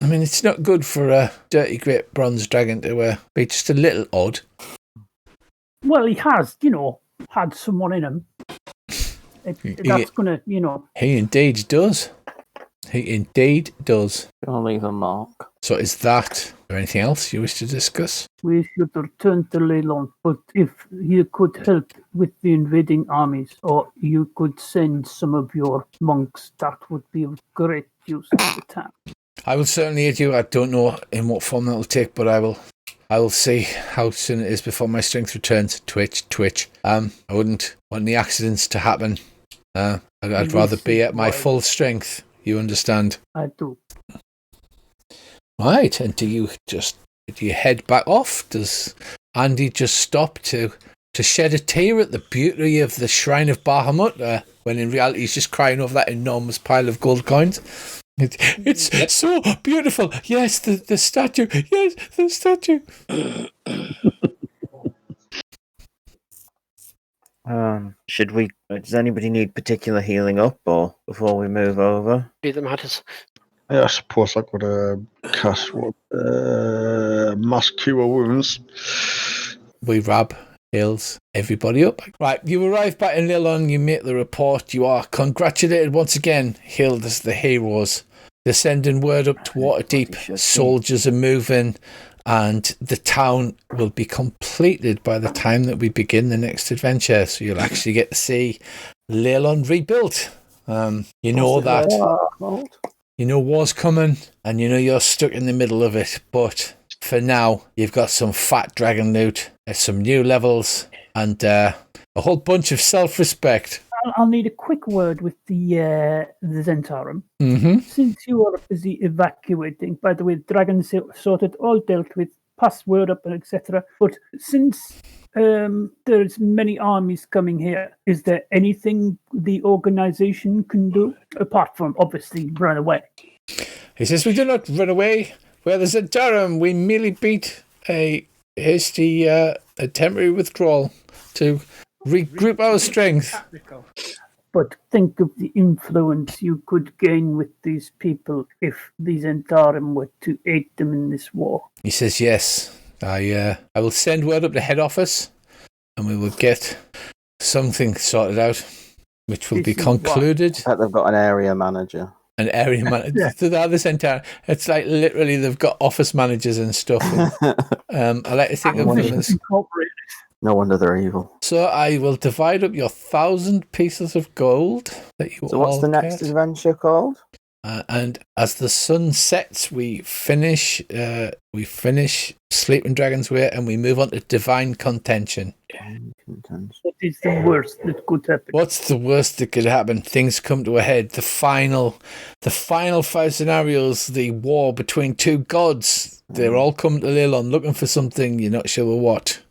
I mean, it's not good for a dirty great bronze dragon to be just a little odd. Well, he has, had someone in him. That's going to, He indeed does. He indeed does. Gonna leave a mark. So is there anything else you wish to discuss? We should return to Leilon, but if you could help with the invading armies, or you could send some of your monks, that would be of great use at the time. I will certainly aid you. I don't know in what form that will take, but I will see how soon it is before my strength returns. Twitch. I wouldn't want any accidents to happen. I'd rather be at my full strength. You understand? I do. Right, and do you head back off? Does Andy just stop to shed a tear at the beauty of the Shrine of Bahamut, when in reality he's just crying over that enormous pile of gold coins? It's so beautiful. Yes, the statue. Yes, the statue. Does anybody need particular healing up, or before we move over? Either matters. Yeah, I suppose I could cast mass cure wounds. We Rab heals everybody up. Right, you arrive back in Leilon, you make the report, you are congratulated once again, hailed as the heroes. They're sending word up to Waterdeep, soldiers are moving, and the town will be completed by the time that we begin the next adventure. So you'll actually get to see Leilon rebuilt. You know that. You know war's coming, and you know you're stuck in the middle of it, but for now, you've got some fat dragon loot, some new levels, and a whole bunch of self-respect. I'll need a quick word with the Zentarum. Mm-hmm. Since you are busy evacuating, by the way, dragons sorted, all dealt with, password up, and etc. But since there's many armies coming here, is there anything the organization can do apart from obviously run away? He says, we do not run away. We are the Zentarum. We merely beat a hasty, a temporary withdrawal to regroup our strength. But think of the influence you could gain with these people if the Zentarum were to aid them in this war. He says, yes. I will send word up to head office, and we will get something sorted out, which will be concluded. I bet they've got an area manager. An area manager. To the other centre, it's like literally they've got office managers and stuff. And, I like to think of them as... No wonder they're evil. So I will divide up your 1,000 pieces of gold that you So what's all the next get. adventure called? And as the sun sets, we finish Sleeping Dragon's Way, and we move on to Divine Contention. What is the worst that could happen? What's the worst that could happen? Things come to a head. The final 5 scenarios, the war between two gods. They're all coming to Leilon looking for something. You're not sure what.